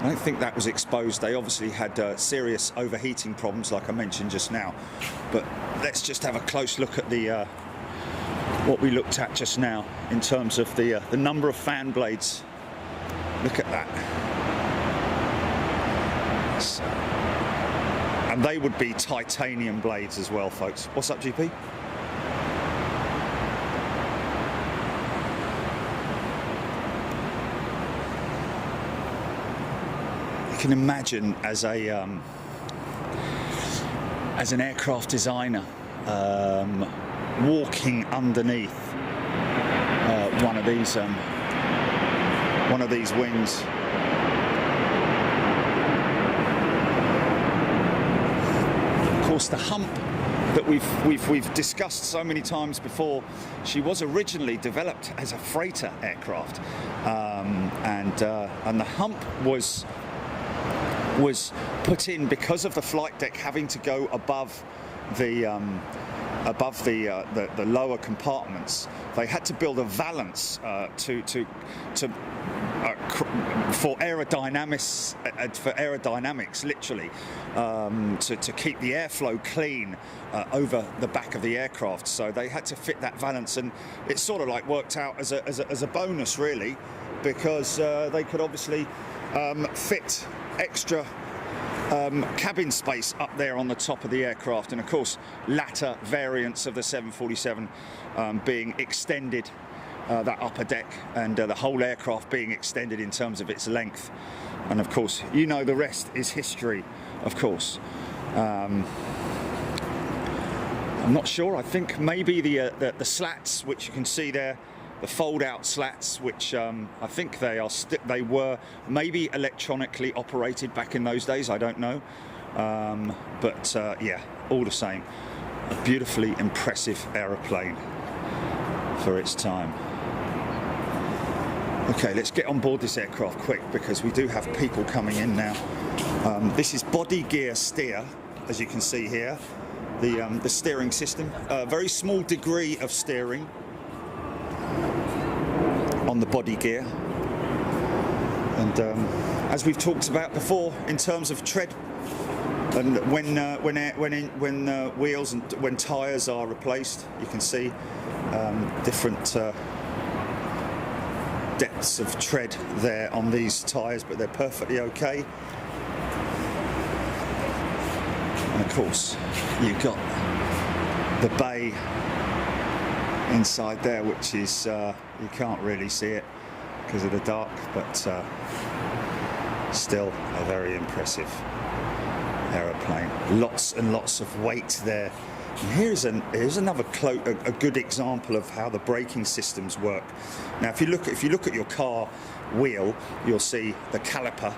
don't think that was exposed. They obviously had serious overheating problems, like I mentioned just now. But let's just have a close look at the what we looked at just now in terms of the number of fan blades. Look at that. So, and they would be titanium blades as well, folks. What's up, GP? You can imagine as an aircraft designer walking underneath one of these wings. Of course, the hump that we've discussed so many times before, she was originally developed as a freighter aircraft, and the hump was put in because of the flight deck having to go above the lower compartments. They had to build a valance for aerodynamics, literally, to keep the airflow clean over the back of the aircraft. So they had to fit that valance, and it sort of like worked out as a bonus, really, because they could obviously fit extra cabin space up there on the top of the aircraft. And of course, latter variants of the 747 being extended, that upper deck, and the whole aircraft being extended in terms of its length. And of course, you know, the rest is history, of course. I'm not sure. I think maybe the slats, which you can see there, the fold-out slats, which I think they were maybe electronically operated back in those days. I don't know, but yeah, all the same, a beautifully impressive aeroplane for its time. Okay, let's get on board this aircraft quick, because we do have people coming in now. This is body gear steer, as you can see here. The steering system, very small degree of steering on the body gear, and as we've talked about before, in terms of tread, and when wheels and when tyres are replaced, you can see different depths of tread there on these tyres, but they're perfectly okay. And of course, you've got the bay inside there, which is you can't really see it because of the dark, but still a very impressive aeroplane. Lots and lots of weight there. And here's another a good example of how the braking systems work. Now, if you look at your car wheel, you'll see the caliper.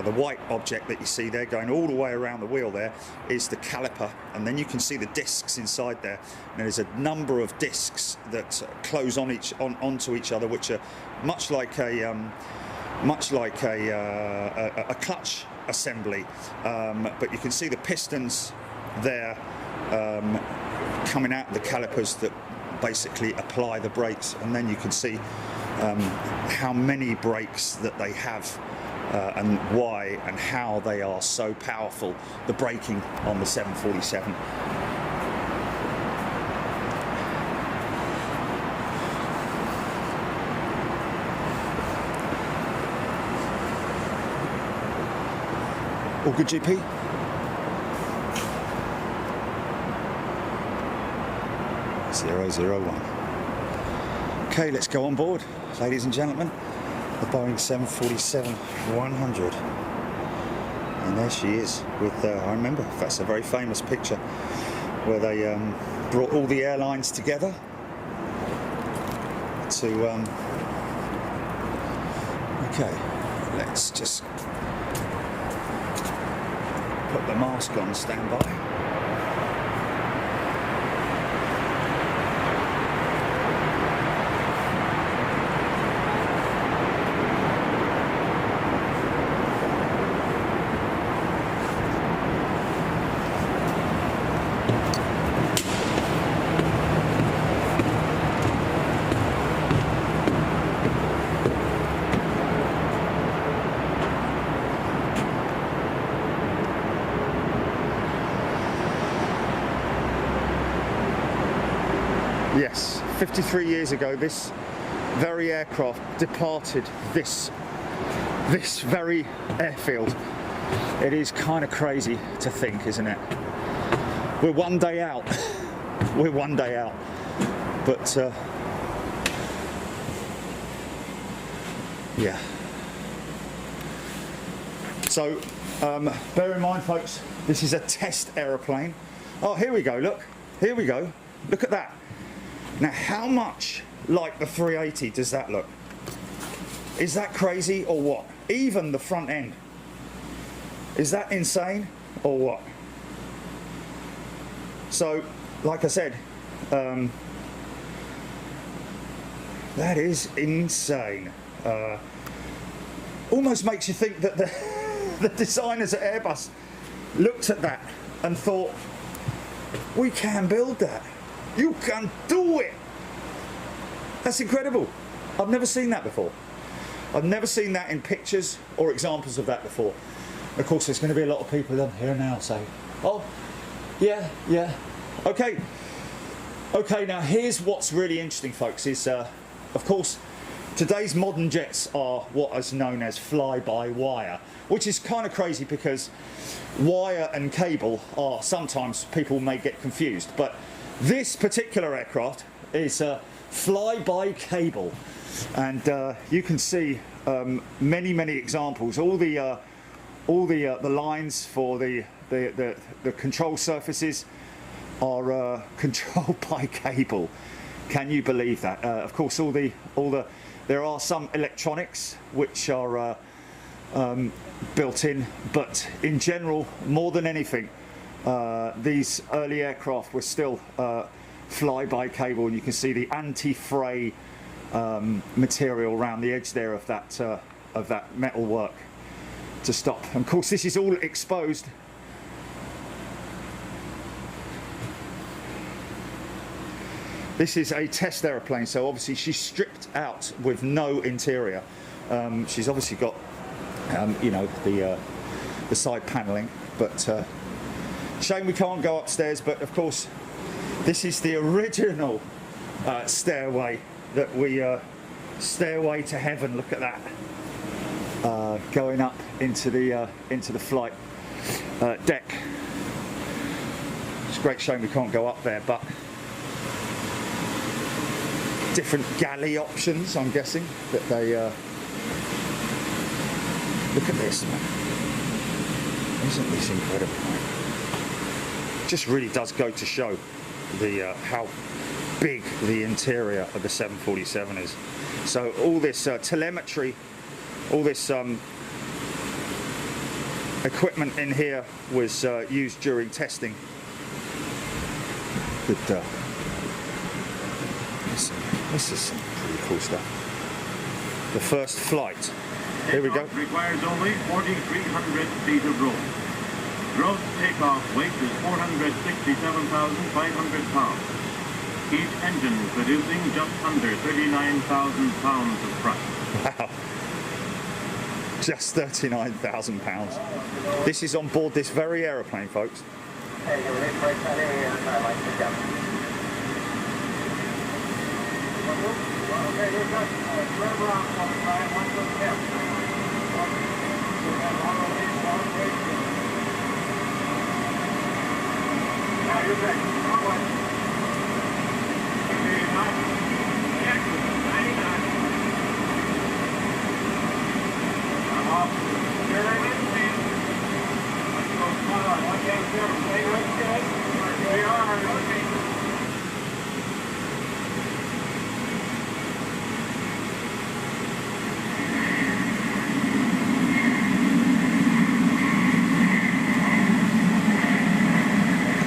The white object that you see there going all the way around the wheel there is the caliper, and then you can see the discs inside there. And there's a number of discs that close onto each other, which are much like a clutch assembly. But you can see the pistons there coming out of the calipers that basically apply the brakes, and then you can see how many brakes that they have. And why and how they are so powerful, the braking on the 747. All good, GP? .001. Okay, let's go on board, ladies and gentlemen. The Boeing 747-100, and there she is with, I remember, that's a very famous picture where they brought all the airlines together to, okay, let's just put the mask on standby. Yes, 53 years ago, this very aircraft departed this very airfield. It is kind of crazy to think, isn't it? We're one day out. We're one day out. But yeah. So bear in mind, folks, this is a test aeroplane. Oh, here we go, look. Here we go. Look at that. Now, how much like the 380 does that look? Is that crazy or what? Even the front end. Is that insane or what? So, like I said, that is insane. Almost makes you think that the designers at Airbus looked at that and thought, we can build that. You can do it. That's incredible. I've never seen that before. I've never seen that in pictures or examples of that before. Of course, there's going to be a lot of people on here now saying, oh, yeah, okay. Okay, now here's what's really interesting, folks, is, of course, today's modern jets are what is known as fly-by-wire, which is kind of crazy because wire and cable are sometimes, people may get confused, but this particular aircraft is fly-by-cable, and you can see many examples. All the lines for the control surfaces are controlled by cable. Can you believe that? Of course, there are some electronics which are built in, but in general, more than anything, these early aircraft were still fly by cable, and you can see the anti-fray material around the edge there of that metal work to stop. And of course, this is all exposed. This is a test aeroplane, so obviously she's stripped out with no interior. She's obviously got, you know, the side panelling, but shame we can't go upstairs. But of course, this is the original stairway that we stairway to heaven. Look at that, going up into the flight deck. It's a great shame we can't go up there, but different galley options, I'm guessing, that they look at this, man. Isn't this incredible, man? Just really does go to show the how big the interior of the 747 is. So all this telemetry, all this equipment in here was used during testing. Good. This is some pretty cool stuff. The first flight. Here we go. Requires only 4,300 feet of room. Gross takeoff weight is 467,500 pounds. Each engine producing just under 39,000 pounds of thrust. Wow. Just 39,000 pounds. This is on board this very aeroplane, folks.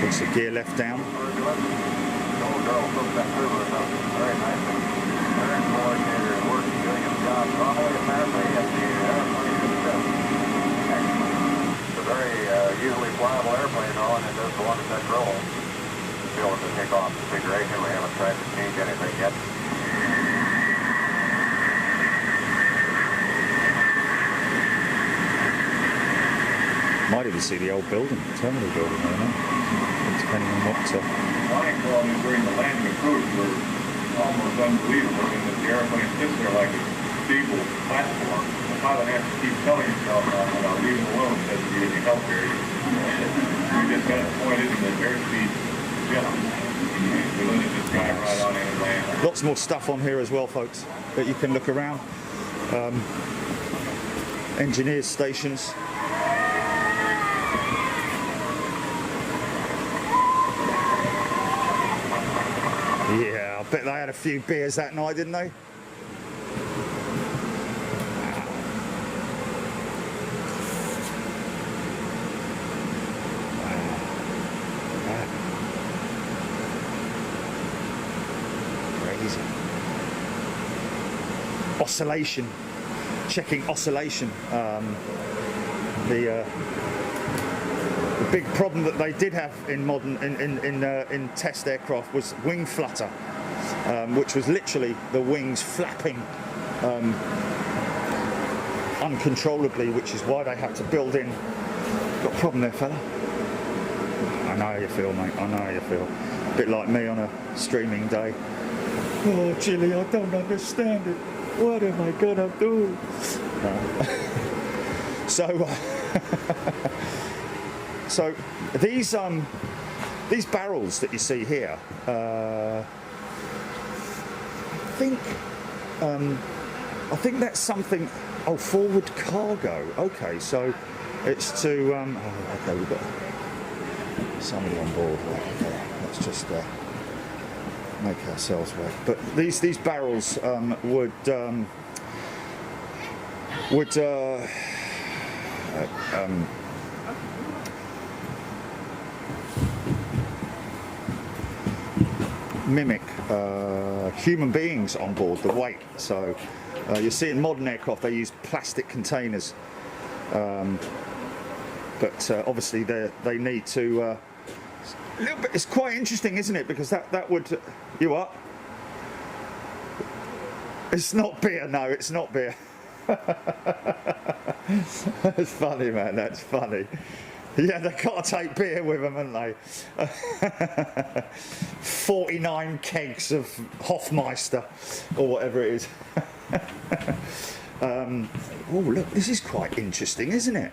Puts the gear left down. Usually flyable airplane though, and it does go under control. Be able to take off configuration. We haven't tried to change anything yet. Might even see the old building, the terminal building, I don't know, depending on what flying qualities during the landing approach were almost unbelievable, and the airplane sits there like a stable platform. The pilot has to keep telling himself, leave him alone, doesn't need any help here. We just got pointed and the airspeed jumped. We let it just drive right on in and land. Lots more stuff on here as well, folks, that you can look around. Engineers' stations. Yeah, I bet they had a few beers that night, didn't they? Crazy. Oscillation. Checking oscillation. The big problem that they did have in modern in test aircraft was wing flutter, which was literally the wings flapping uncontrollably, which is why they had to build in. Got a problem there, fella? I know how you feel, mate. I know how you feel. A bit like me on a streaming day. Oh, Jilly, I don't understand it. What am I gonna do? So these barrels that you see here, I think that's something. Oh, forward cargo. Okay, so it's to. Okay, we've got somebody on board. Okay, let's just make ourselves work. But these barrels would mimic human beings on board, the weight. So you see in modern aircraft they use plastic containers, but obviously they need to a little bit. It's quite interesting, isn't it? Because that would you up? It's not beer. No, it's not beer. That's funny, man. That's funny. Yeah, they've got to take beer with them, haven't they? 49 kegs of Hofmeister, or whatever it is. Oh, look, this is quite interesting, isn't it?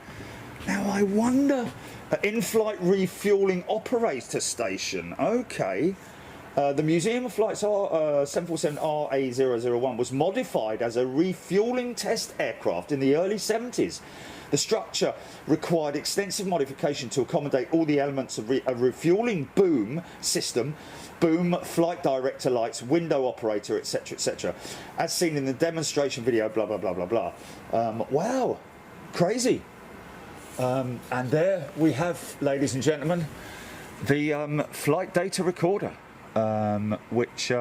Now, I wonder... in-flight refueling operator station. Okay. The Museum of Flight's 747RA001 was modified as a refueling test aircraft in the early 70s. The structure required extensive modification to accommodate all the elements of a refueling boom system, boom, flight director lights, window operator, etc., etc., as seen in the demonstration video, blah, blah, blah, blah, blah. Wow, crazy. And there we have, ladies and gentlemen, the flight data recorder, which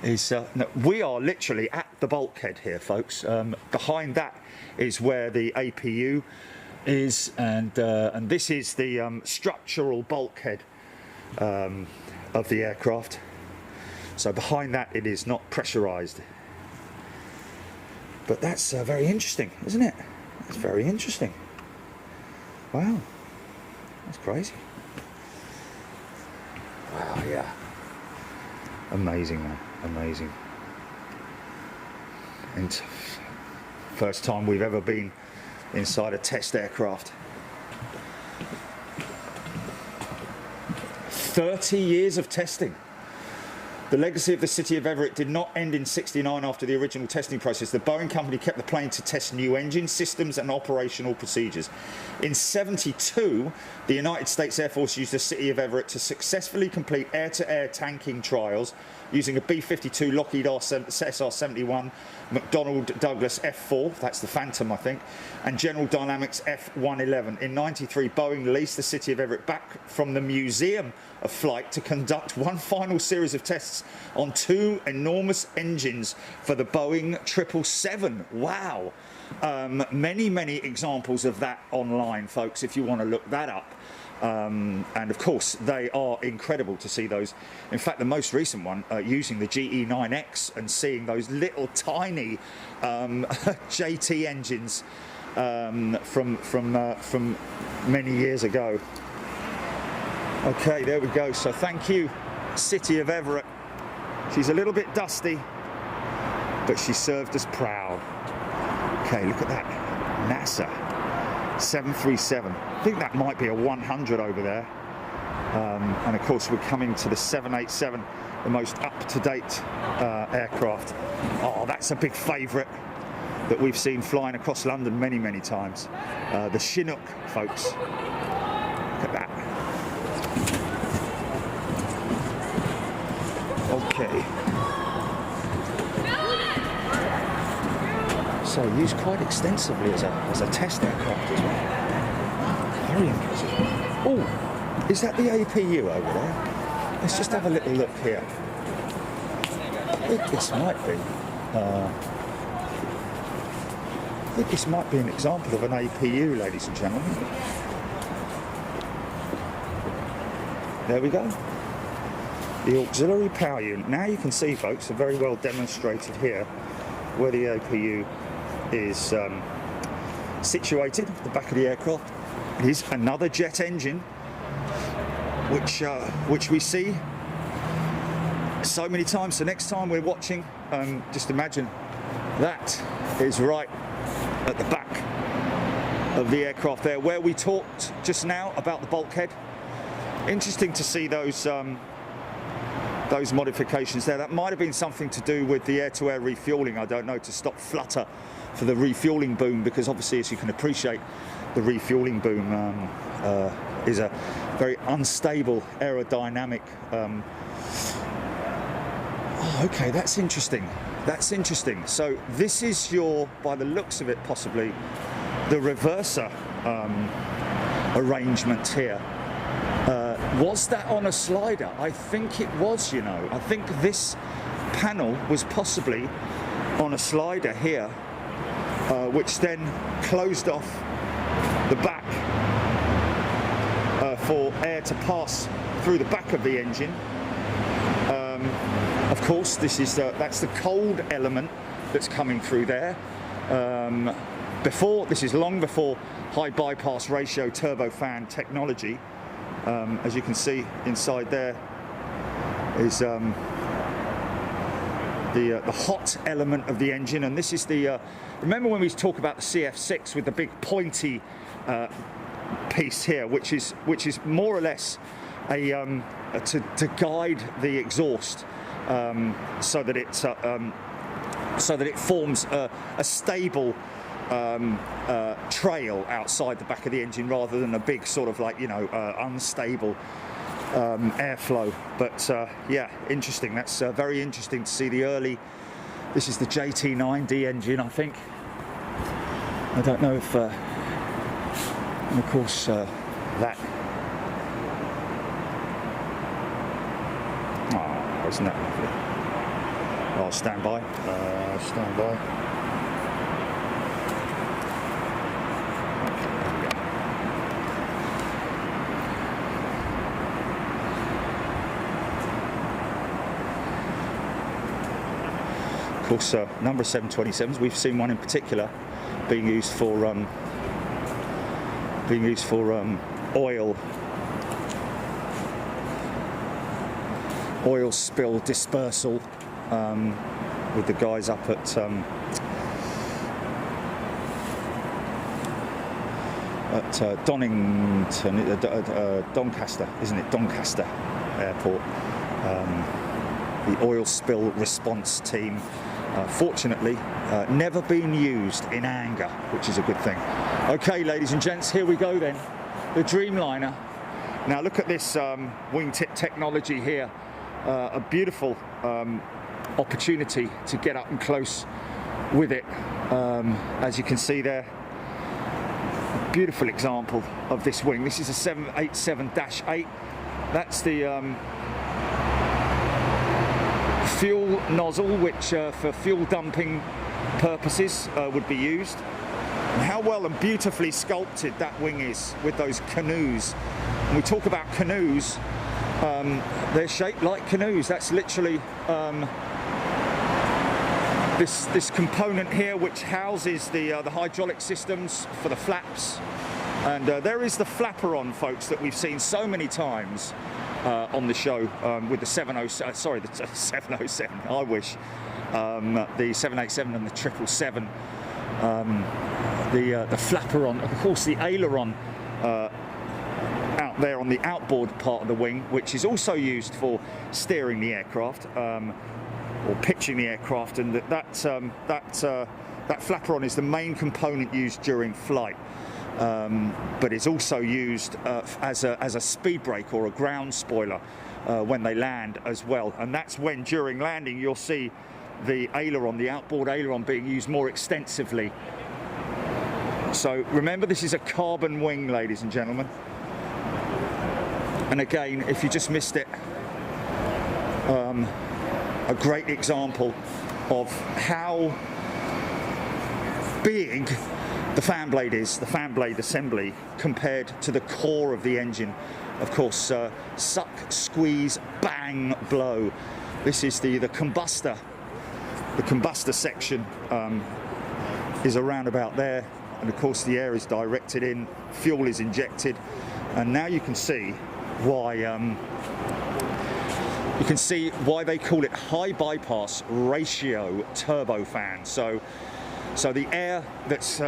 is... no, we are literally at the bulkhead here, folks. Behind that is where the APU is, and this is the structural bulkhead of the aircraft. So behind that it is not pressurised. But that's very interesting, isn't it? It's very interesting. Wow, that's crazy. Wow, yeah. Amazing, man, amazing. And first time we've ever been inside a test aircraft. 30 years of testing. The legacy of the city of Everett did not end in '69 after the original testing process. The Boeing company kept the plane to test new engine systems and operational procedures. In '72, the United States Air Force used the city of Everett to successfully complete air-to-air tanking trials using a B-52 Lockheed SR-71, McDonnell Douglas F-4, that's the Phantom I think, and General Dynamics F-111. In '93, Boeing leased the city of Everett back from the Museum of Flight to conduct one final series of tests on two enormous engines for the Boeing 777. Wow. Many examples of that online, folks, if you want to look that up. And of course they are incredible to see those. In fact, the most recent one using the GE9X and seeing those little tiny JT engines from many years ago. Okay, there we go. So thank you, City of Everett. She's a little bit dusty, but she served us proud. Okay, look at that. NASA 737. I think that might be a 100 over there. And of course, we're coming to the 787, the most up-to-date aircraft. Oh, that's a big favourite that we've seen flying across London many, many times. The Chinook, folks. Look at that. Okay. So used quite extensively as a test aircraft as well. Very impressive. Oh, is that the APU over there? Let's just have a little look here. I think this might be. I think this might be an example of an APU, ladies and gentlemen. There we go. The auxiliary power unit. Now you can see, folks, are very well demonstrated here where the APU is situated at the back of the aircraft. It is another jet engine, which we see so many times. So next time we're watching, just imagine that is right at the back of the aircraft there, where we talked just now about the bulkhead. Interesting to see those modifications there. That might have been something to do with the air-to-air refueling, I don't know, to stop flutter for the refueling boom, because obviously, as you can appreciate, the refueling boom is a very unstable aerodynamic. Oh, okay, that's interesting. That's interesting. So this is your, by the looks of it, possibly the reverser arrangement here. Was that on a slider? I think it was, you know. I think this panel was possibly on a slider here, which then closed off the back for air to pass through the back of the engine. Of course, this is that's the cold element that's coming through there. This is long before high bypass ratio turbofan technology. As you can see inside there is the hot element of the engine, and this is the remember when we talk about the CF6 with the big pointy piece here, which is more or less a to guide the exhaust so that it forms a stable trail outside the back of the engine, rather than a big sort of, like, you know, unstable airflow. But yeah, interesting. That's very interesting to see the early. This is the JT9D engine, I think. I don't know if and of course that. Oh, isn't that lovely? Oh, stand by. Stand by. Of course, number 727s. We've seen one in particular being used for oil spill dispersal with the guys up at Doncaster, isn't it? Doncaster Airport. The oil spill response team. Fortunately, never been used in anger, which is a good thing. Okay, ladies and gents, here we go then. The Dreamliner. Now look at this wingtip technology here. A beautiful opportunity to get up and close with it. As you can see there, a beautiful example of this wing. This is a 787-8. That's the fuel nozzle, which for fuel dumping purposes would be used. And how well and beautifully sculpted that wing is with those canoes. When we talk about canoes, they're shaped like canoes. That's literally this component here, which houses the hydraulic systems for the flaps. And there is the flaperon, folks, that we've seen so many times on the show with the 707. Sorry, the 707. I wish the 787 and the 777. The flaperon, of course, the aileron out there on the outboard part of the wing, which is also used for steering the aircraft or pitching the aircraft, and that flaperon is the main component used during flight. But it's also used as a speed brake or a ground spoiler when they land as well. And that's when, during landing, you'll see the aileron, the outboard aileron, being used more extensively. So remember, this is a carbon wing, ladies and gentlemen. And again, if you just missed it, a great example of how big the fan blade is, the fan blade assembly, compared to the core of the engine. Of course, suck, squeeze, bang, blow. This is the combustor. The combustor section is around about there, and of course the air is directed in, fuel is injected, and now you can see why they call it high bypass ratio turbofan. So the air that's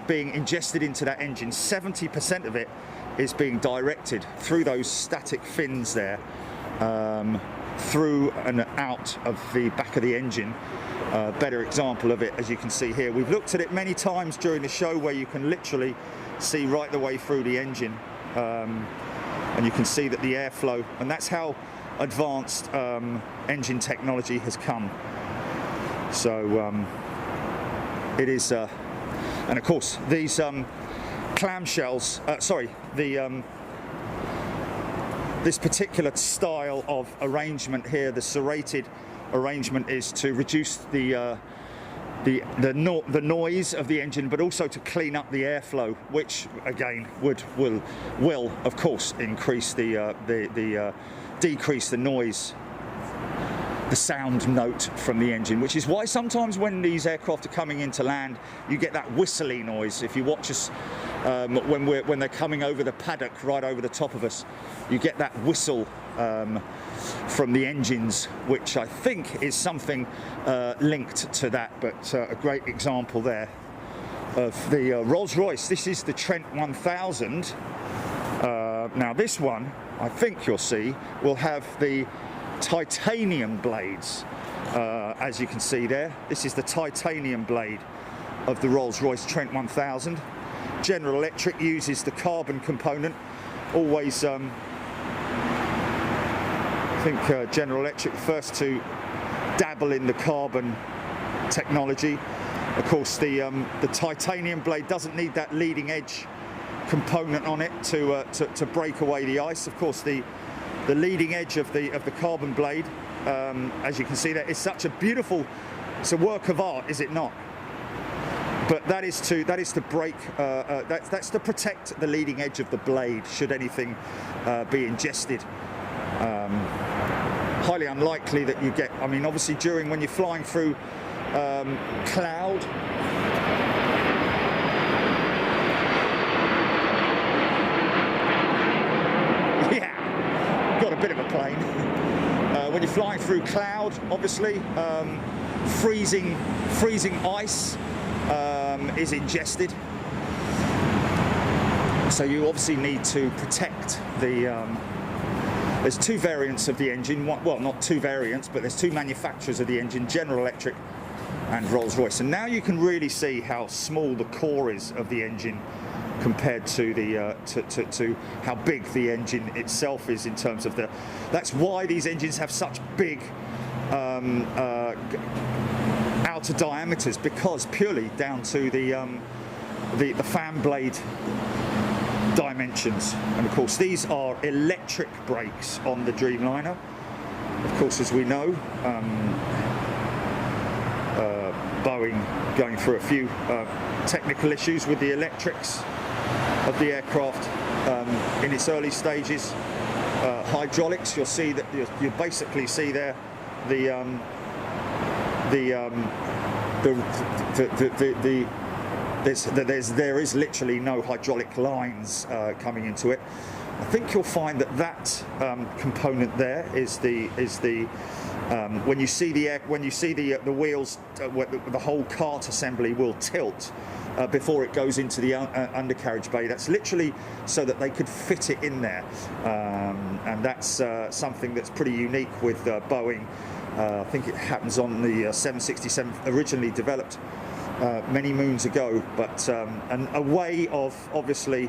being ingested into that engine, 70% of it is being directed through those static fins there, through and out of the back of the engine. Better example of it, as you can see here. We've looked at it many times during the show, where you can literally see right the way through the engine, and you can see that the airflow, and that's how advanced engine technology has come. So it is, and of course these clamshells, this particular style of arrangement here, the serrated arrangement, is to reduce the noise of the engine, but also to clean up the airflow, which again will of course increase decrease the noise, the sound note from the engine, which is why sometimes when these aircraft are coming in to land, you get that whistly noise. If you watch us when they're coming over the paddock right over the top of us, you get that whistle from the engines, which I think is something linked to that. But a great example there of the Rolls-Royce. This is the Trent 1000. Now this one, I think you'll see, will have the titanium blades, as you can see there. This is the titanium blade of the Rolls-Royce Trent 1000. General Electric uses the carbon component. Always, I think General Electric first to dabble in the carbon technology. Of course, the titanium blade doesn't need that leading edge component on it to break away the ice. Of course, the leading edge of the carbon blade, as you can see there, is such a beautiful, it's a work of art, is it not? But that is to break, that's to protect the leading edge of the blade should anything be ingested. Highly unlikely that you get, I mean, obviously when you're flying through cloud, got a bit of a plane. When you're flying through cloud, obviously, freezing ice is ingested. So you obviously need to protect the. There's two variants of the engine. Well, not two variants, but there's two manufacturers of the engine: General Electric and Rolls-Royce. And now you can really see how small the core is of the engine compared to the to how big the engine itself is in terms of the. That's why these engines have such big outer diameters, because purely down to the fan blade dimensions. And of course these are electric brakes on the Dreamliner. Of course, as we know, Boeing going through a few technical issues with the electrics of the aircraft in its early stages. Hydraulics, you'll see that you basically see there the there is literally no hydraulic lines coming into it. I think you'll find that component there is the when you see the wheels, the whole cart assembly will tilt before it goes into the undercarriage bay. That's literally so that they could fit it in there, and that's something that's pretty unique with Boeing. I think it happens on the 767, originally developed many moons ago, but and a way of obviously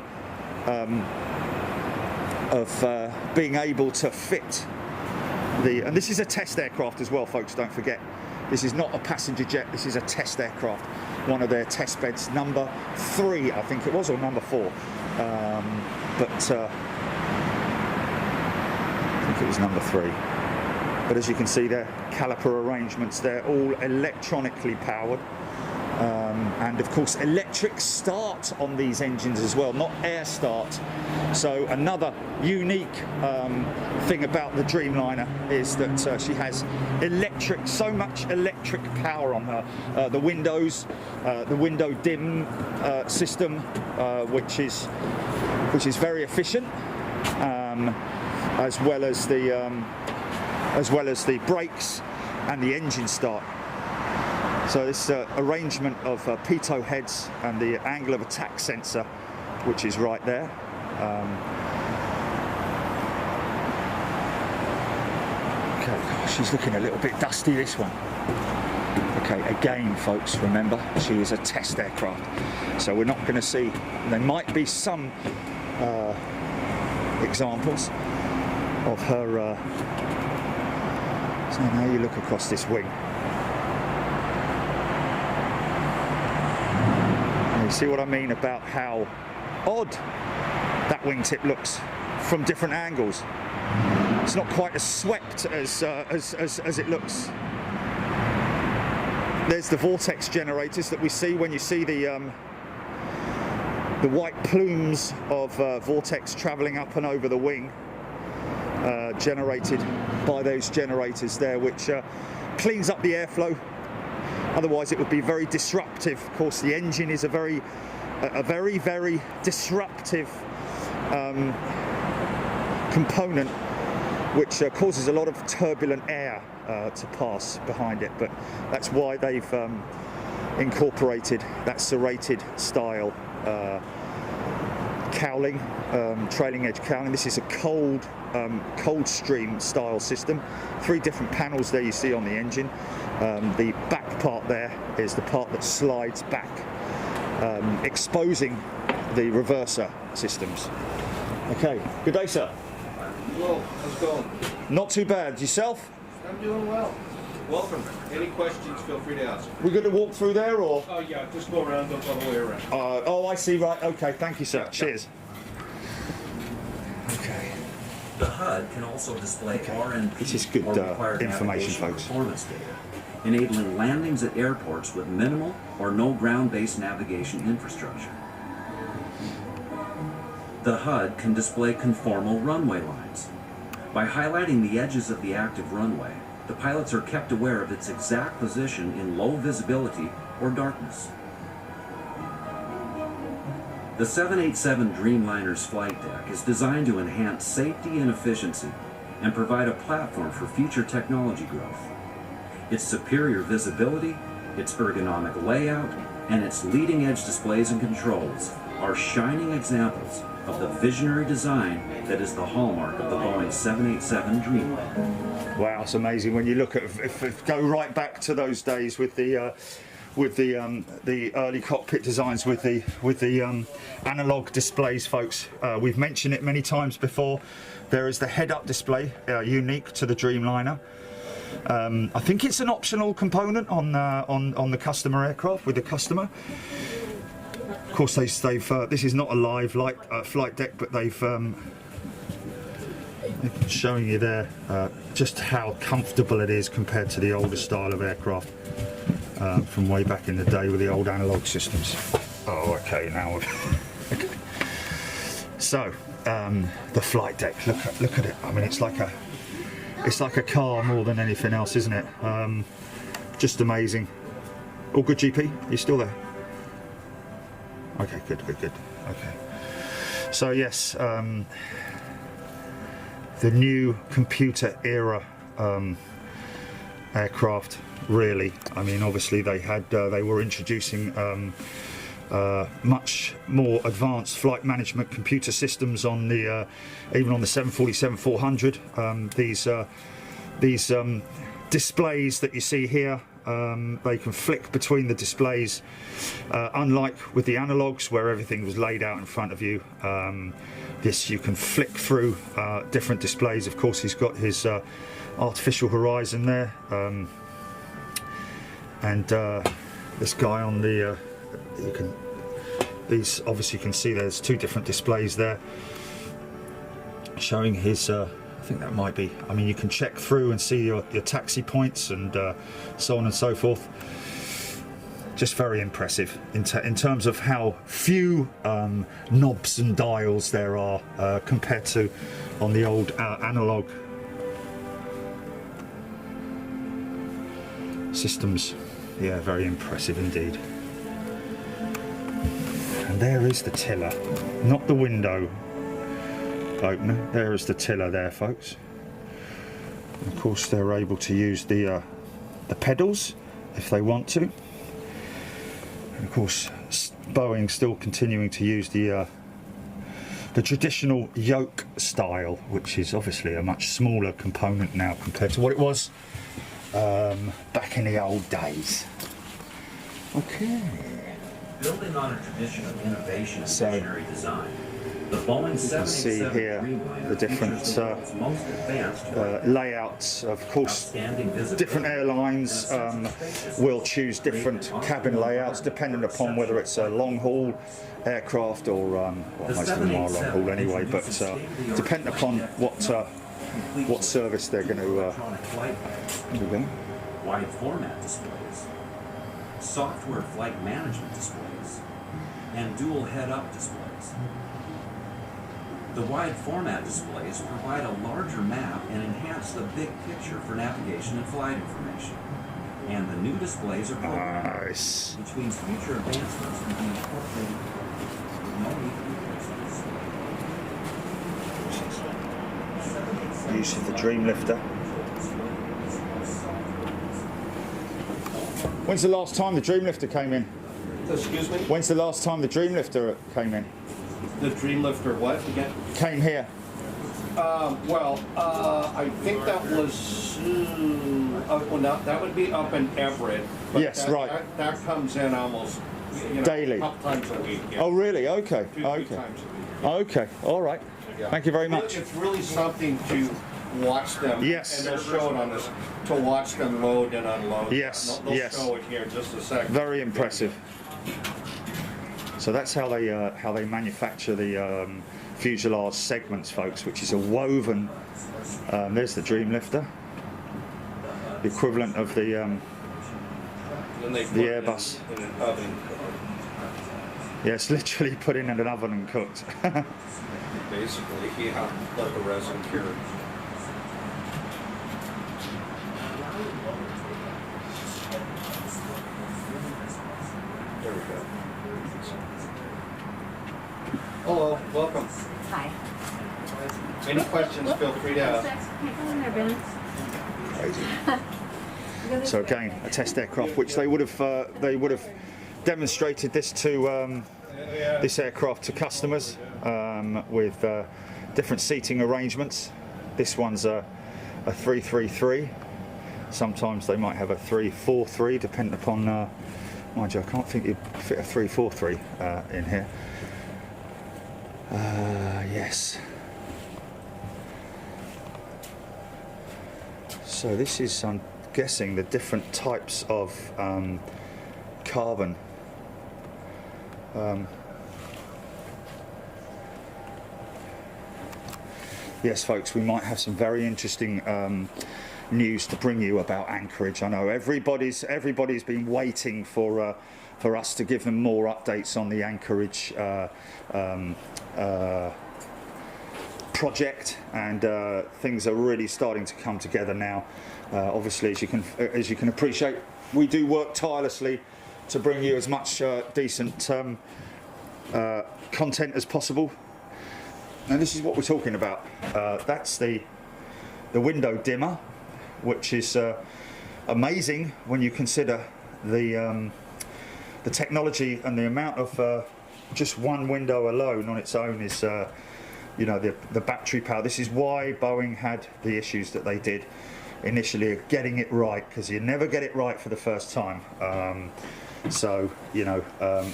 being able to fit and this is a test aircraft as well, folks, don't forget. This is not a passenger jet, this is a test aircraft. One of their test beds, number 3, I think it was, or number 4. I think it was number 3. But as you can see there, caliper arrangements, they're all electronically powered. And of course electric start on these engines as well, not air start. So another unique thing about the Dreamliner is that she has so much electric power on her. The windows, the window dim system, which is very efficient, as well as the brakes and the engine start. So this arrangement of pitot heads and the angle of attack sensor, which is right there. Okay, she's looking a little bit dusty, this one. Okay, again, folks, remember, she is a test aircraft. So we're not going to see, there might be some examples of her. So now you look across this wing. You see what I mean about how odd that wingtip looks from different angles. It's not quite as swept as it looks. There's the vortex generators that we see when you see the white plumes of vortex travelling up and over the wing, generated by those generators there, which cleans up the airflow. Otherwise it would be very disruptive. Of course, the engine is a very disruptive component, which causes a lot of turbulent air to pass behind it. But that's why they've incorporated that serrated style cowling, trailing edge cowling. This is a cold stream style system. 3 different panels there you see on the engine. The back part there is the part that slides back, exposing the reverser systems. Okay, good day, sir. Hello, how's it going? Not too bad. Yourself? I'm doing well. Welcome. Any questions, feel free to ask. We're going to walk through there, or? Oh yeah, just go around, don't go all the way around. Oh, I see, right. Okay, thank you, sir. Yeah, cheers. Okay. The HUD can also display RNP, This is good or required information, navigation folks. performance data, enabling landings at airports with minimal or no ground-based navigation infrastructure. The HUD can display conformal runway lines. By highlighting the edges of the active runway, the pilots are kept aware of its exact position in low visibility or darkness. The 787 Dreamliner's flight deck is designed to enhance safety and efficiency and provide a platform for future technology growth. Its superior visibility, its ergonomic layout, and its leading-edge displays and controls are shining examples of the visionary design that is the hallmark of the Boeing 787 Dreamliner. Wow, it's amazing when you look at if go right back to those days with the early cockpit designs with the analog displays, folks. We've mentioned it many times before. There is the head-up display, unique to the Dreamliner. I think it's an optional component on the customer aircraft with the customer. Of course, they've this is not a live flight deck, but they've showing you there just how comfortable it is compared to the older style of aircraft from way back in the day with the old analog systems. Oh, okay, now okay. So the flight deck. Look at it. I mean, it's like a car more than anything else, isn't it? Just amazing. All good, GP? You still there? Okay, good. Okay. So yes, the new computer era aircraft. Really, I mean, obviously they were introducing much more advanced flight management computer systems on the even on the 747-400. These displays that you see here, they can flick between the displays, unlike with the analogs where everything was laid out in front of you. This you can flick through different displays. Of course, he's got his artificial horizon there, and this guy on the these obviously you can see there's two different displays there showing his I think that might be, I mean, you can check through and see your taxi points and so on and so forth. Just very impressive in terms of how few knobs and dials there are compared to on the old analog systems. Yeah, very impressive indeed. And there is the tiller, not the window opener. There is the tiller there, folks. And of course, they're able to use the pedals if they want to. And of course, Boeing still continuing to use the traditional yoke style, which is obviously a much smaller component now compared to what it was back in the old days. Okay. Building on a tradition of innovation and visionary design, the Boeing 787 here Dreamliner the different features the world's most advanced layouts. Of course, different airlines will choose different cabin layouts depending upon whether it's a long haul aircraft or well, most of them are long haul anyway, but depending upon what service they're going to do. Wide format displays, software flight management displays, and dual head-up displays. The wide format displays provide a larger map and enhance the big picture for navigation and flight information. And the new displays are programmable, Nice. which means future advancements can be incorporated with no need to replace. Use of the Dreamlifter. When's the last time the Dreamlifter came in? Excuse me? When's the last time the Dreamlifter came in? The Dreamlifter what again? Came here. I think that was, well, no, that would be up in Everett. But Yes, that, right. That comes in almost, Daily. a couple times a week. Yeah. Oh, really? Okay. Two, Okay. 3 times a week. Okay. All right. Yeah. Thank you very much. It's really something to watch them. Yes. And they'll show it on this, to watch them load and unload. Yes, They'll yes. show it here in just a second. Very impressive. So that's how they manufacture the fuselage segments, folks, which is a woven. There's the Dreamlifter, the equivalent of the Then they put it Airbus. in an oven. Yes, literally put in an oven and cooked. Basically, yeah, let the resin cure. There we go. Hello, welcome. Hi. Any questions, feel free to ask. So again, a test aircraft, which they would have demonstrated this to this aircraft to customers with different seating arrangements. This one's a 333. Sometimes they might have a 343, depending upon. Mind you, I can't think you'd fit a 343 in here. Yes. So this is, I'm guessing, the different types of carbon. Yes, folks, we might have some very interesting news to bring you about Anchorage. I know everybody's been waiting for us to give them more updates on the Anchorage project, and things are really starting to come together now. Obviously, as you can appreciate, we do work tirelessly to bring you as much decent content as possible. And this is what we're talking about. That's the window dimmer, which is amazing when you consider the technology and the amount of just one window alone on its own is, you know, the battery power. This is why Boeing had the issues that they did initially of getting it right, because you never get it right for the first time. So, you know,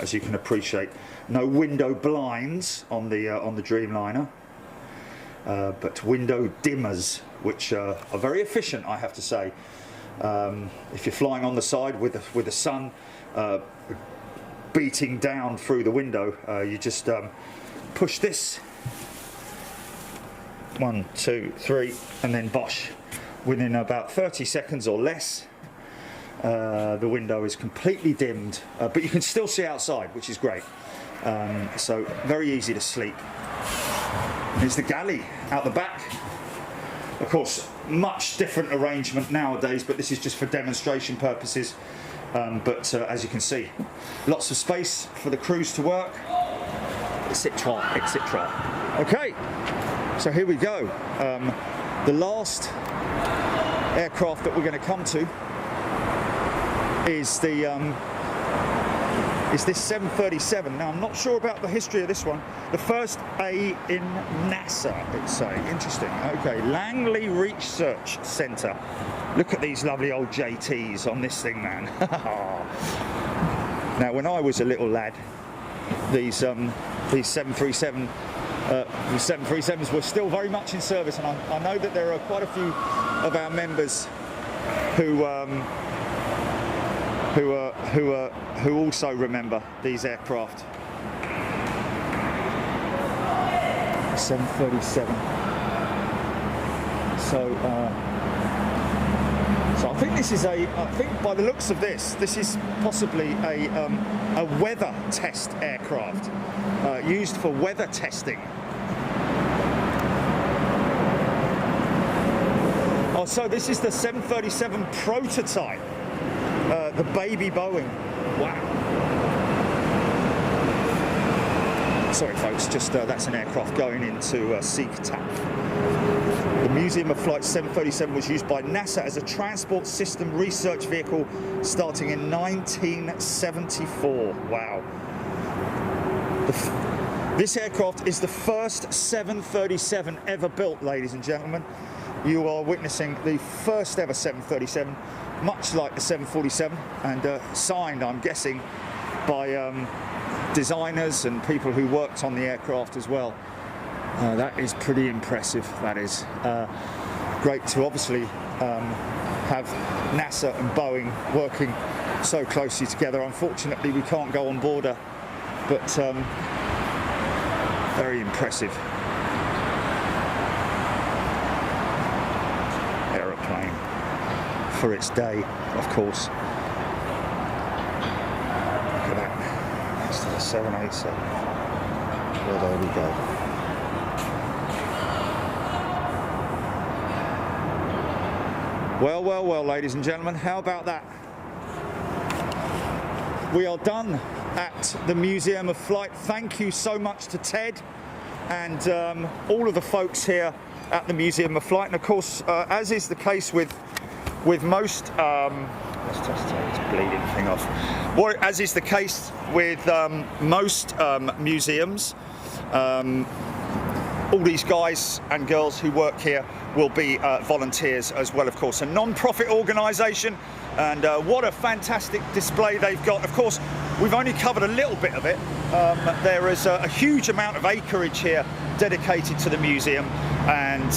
as you can appreciate, no window blinds on the Dreamliner, but window dimmers, which are very efficient, I have to say. If you're flying on the side with the sun beating down through the window, you just push this 1, 2, 3, and then bosh. Within about 30 seconds or less, the window is completely dimmed, but you can still see outside, which is great. So very easy to sleep. Here's the galley out the back. Of course, much different arrangement nowadays, but this is just for demonstration purposes. But as you can see, lots of space for the crews to work, etc., etc. Okay, so here we go. The last aircraft that we're going to come to is this 737. Now, I'm not sure about the history of this one. The first A in NASA, let's say. Interesting. Okay, Langley Research Center. Look at these lovely old JTs on this thing, man. Now, when I was a little lad, these 737s were still very much in service, and I know that there are quite a few of our members who also remember these aircraft. 737. So I think this is I think by the looks of this is possibly a weather test aircraft used for weather testing. Oh, so this is the 737 prototype. The baby Boeing. Wow. Sorry folks, just that's an aircraft going into SeaTac. The Museum of Flight 737 was used by NASA as a transport system research vehicle starting in 1974. Wow. This aircraft is the first 737 ever built, ladies and gentlemen. You are witnessing the first ever 737, much like the 747, and signed, I'm guessing, by designers and people who worked on the aircraft as well. That is pretty impressive. That is great to obviously have NASA and Boeing working so closely together. Unfortunately, we can't go on board her, but very impressive. Aeroplane for its day, of course. Look at that. That's the 787. Well, there we go. Well, well, well, ladies and gentlemen, how about that? We are done at the Museum of Flight. Thank you so much to Ted and all of the folks here at the Museum of Flight. And of course, as is the case with most, let's just take this bleeding thing off. Well, as is the case with most museums, all these guys and girls who work here will be volunteers as well, of course. A non-profit organisation, and what a fantastic display they've got. Of course, we've only covered a little bit of it. There is a huge amount of acreage here dedicated to the museum, and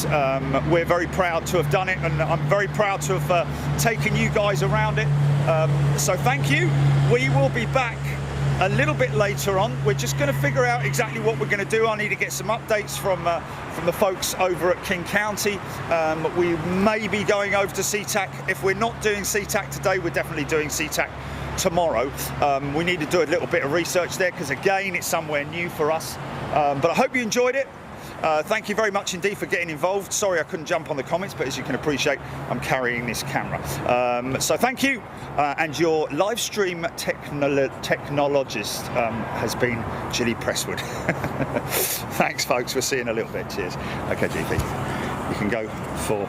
we're very proud to have done it, and I'm very proud to have taken you guys around it. So thank you. We will be back a little bit later on. We're just going to figure out exactly what we're going to do. I need to get some updates from the folks over at King County. We may be going over to SeaTac. If we're not doing SeaTac today, we're definitely doing SeaTac tomorrow. We need to do a little bit of research there because again, it's somewhere new for us. But I hope you enjoyed it. Thank you very much indeed for getting involved. Sorry I couldn't jump on the comments, but as you can appreciate, I'm carrying this camera. So thank you, and your live stream technologist has been Gilly Presswood. Thanks folks, we'll see you in a little bit. Cheers. Okay, GP, you can go for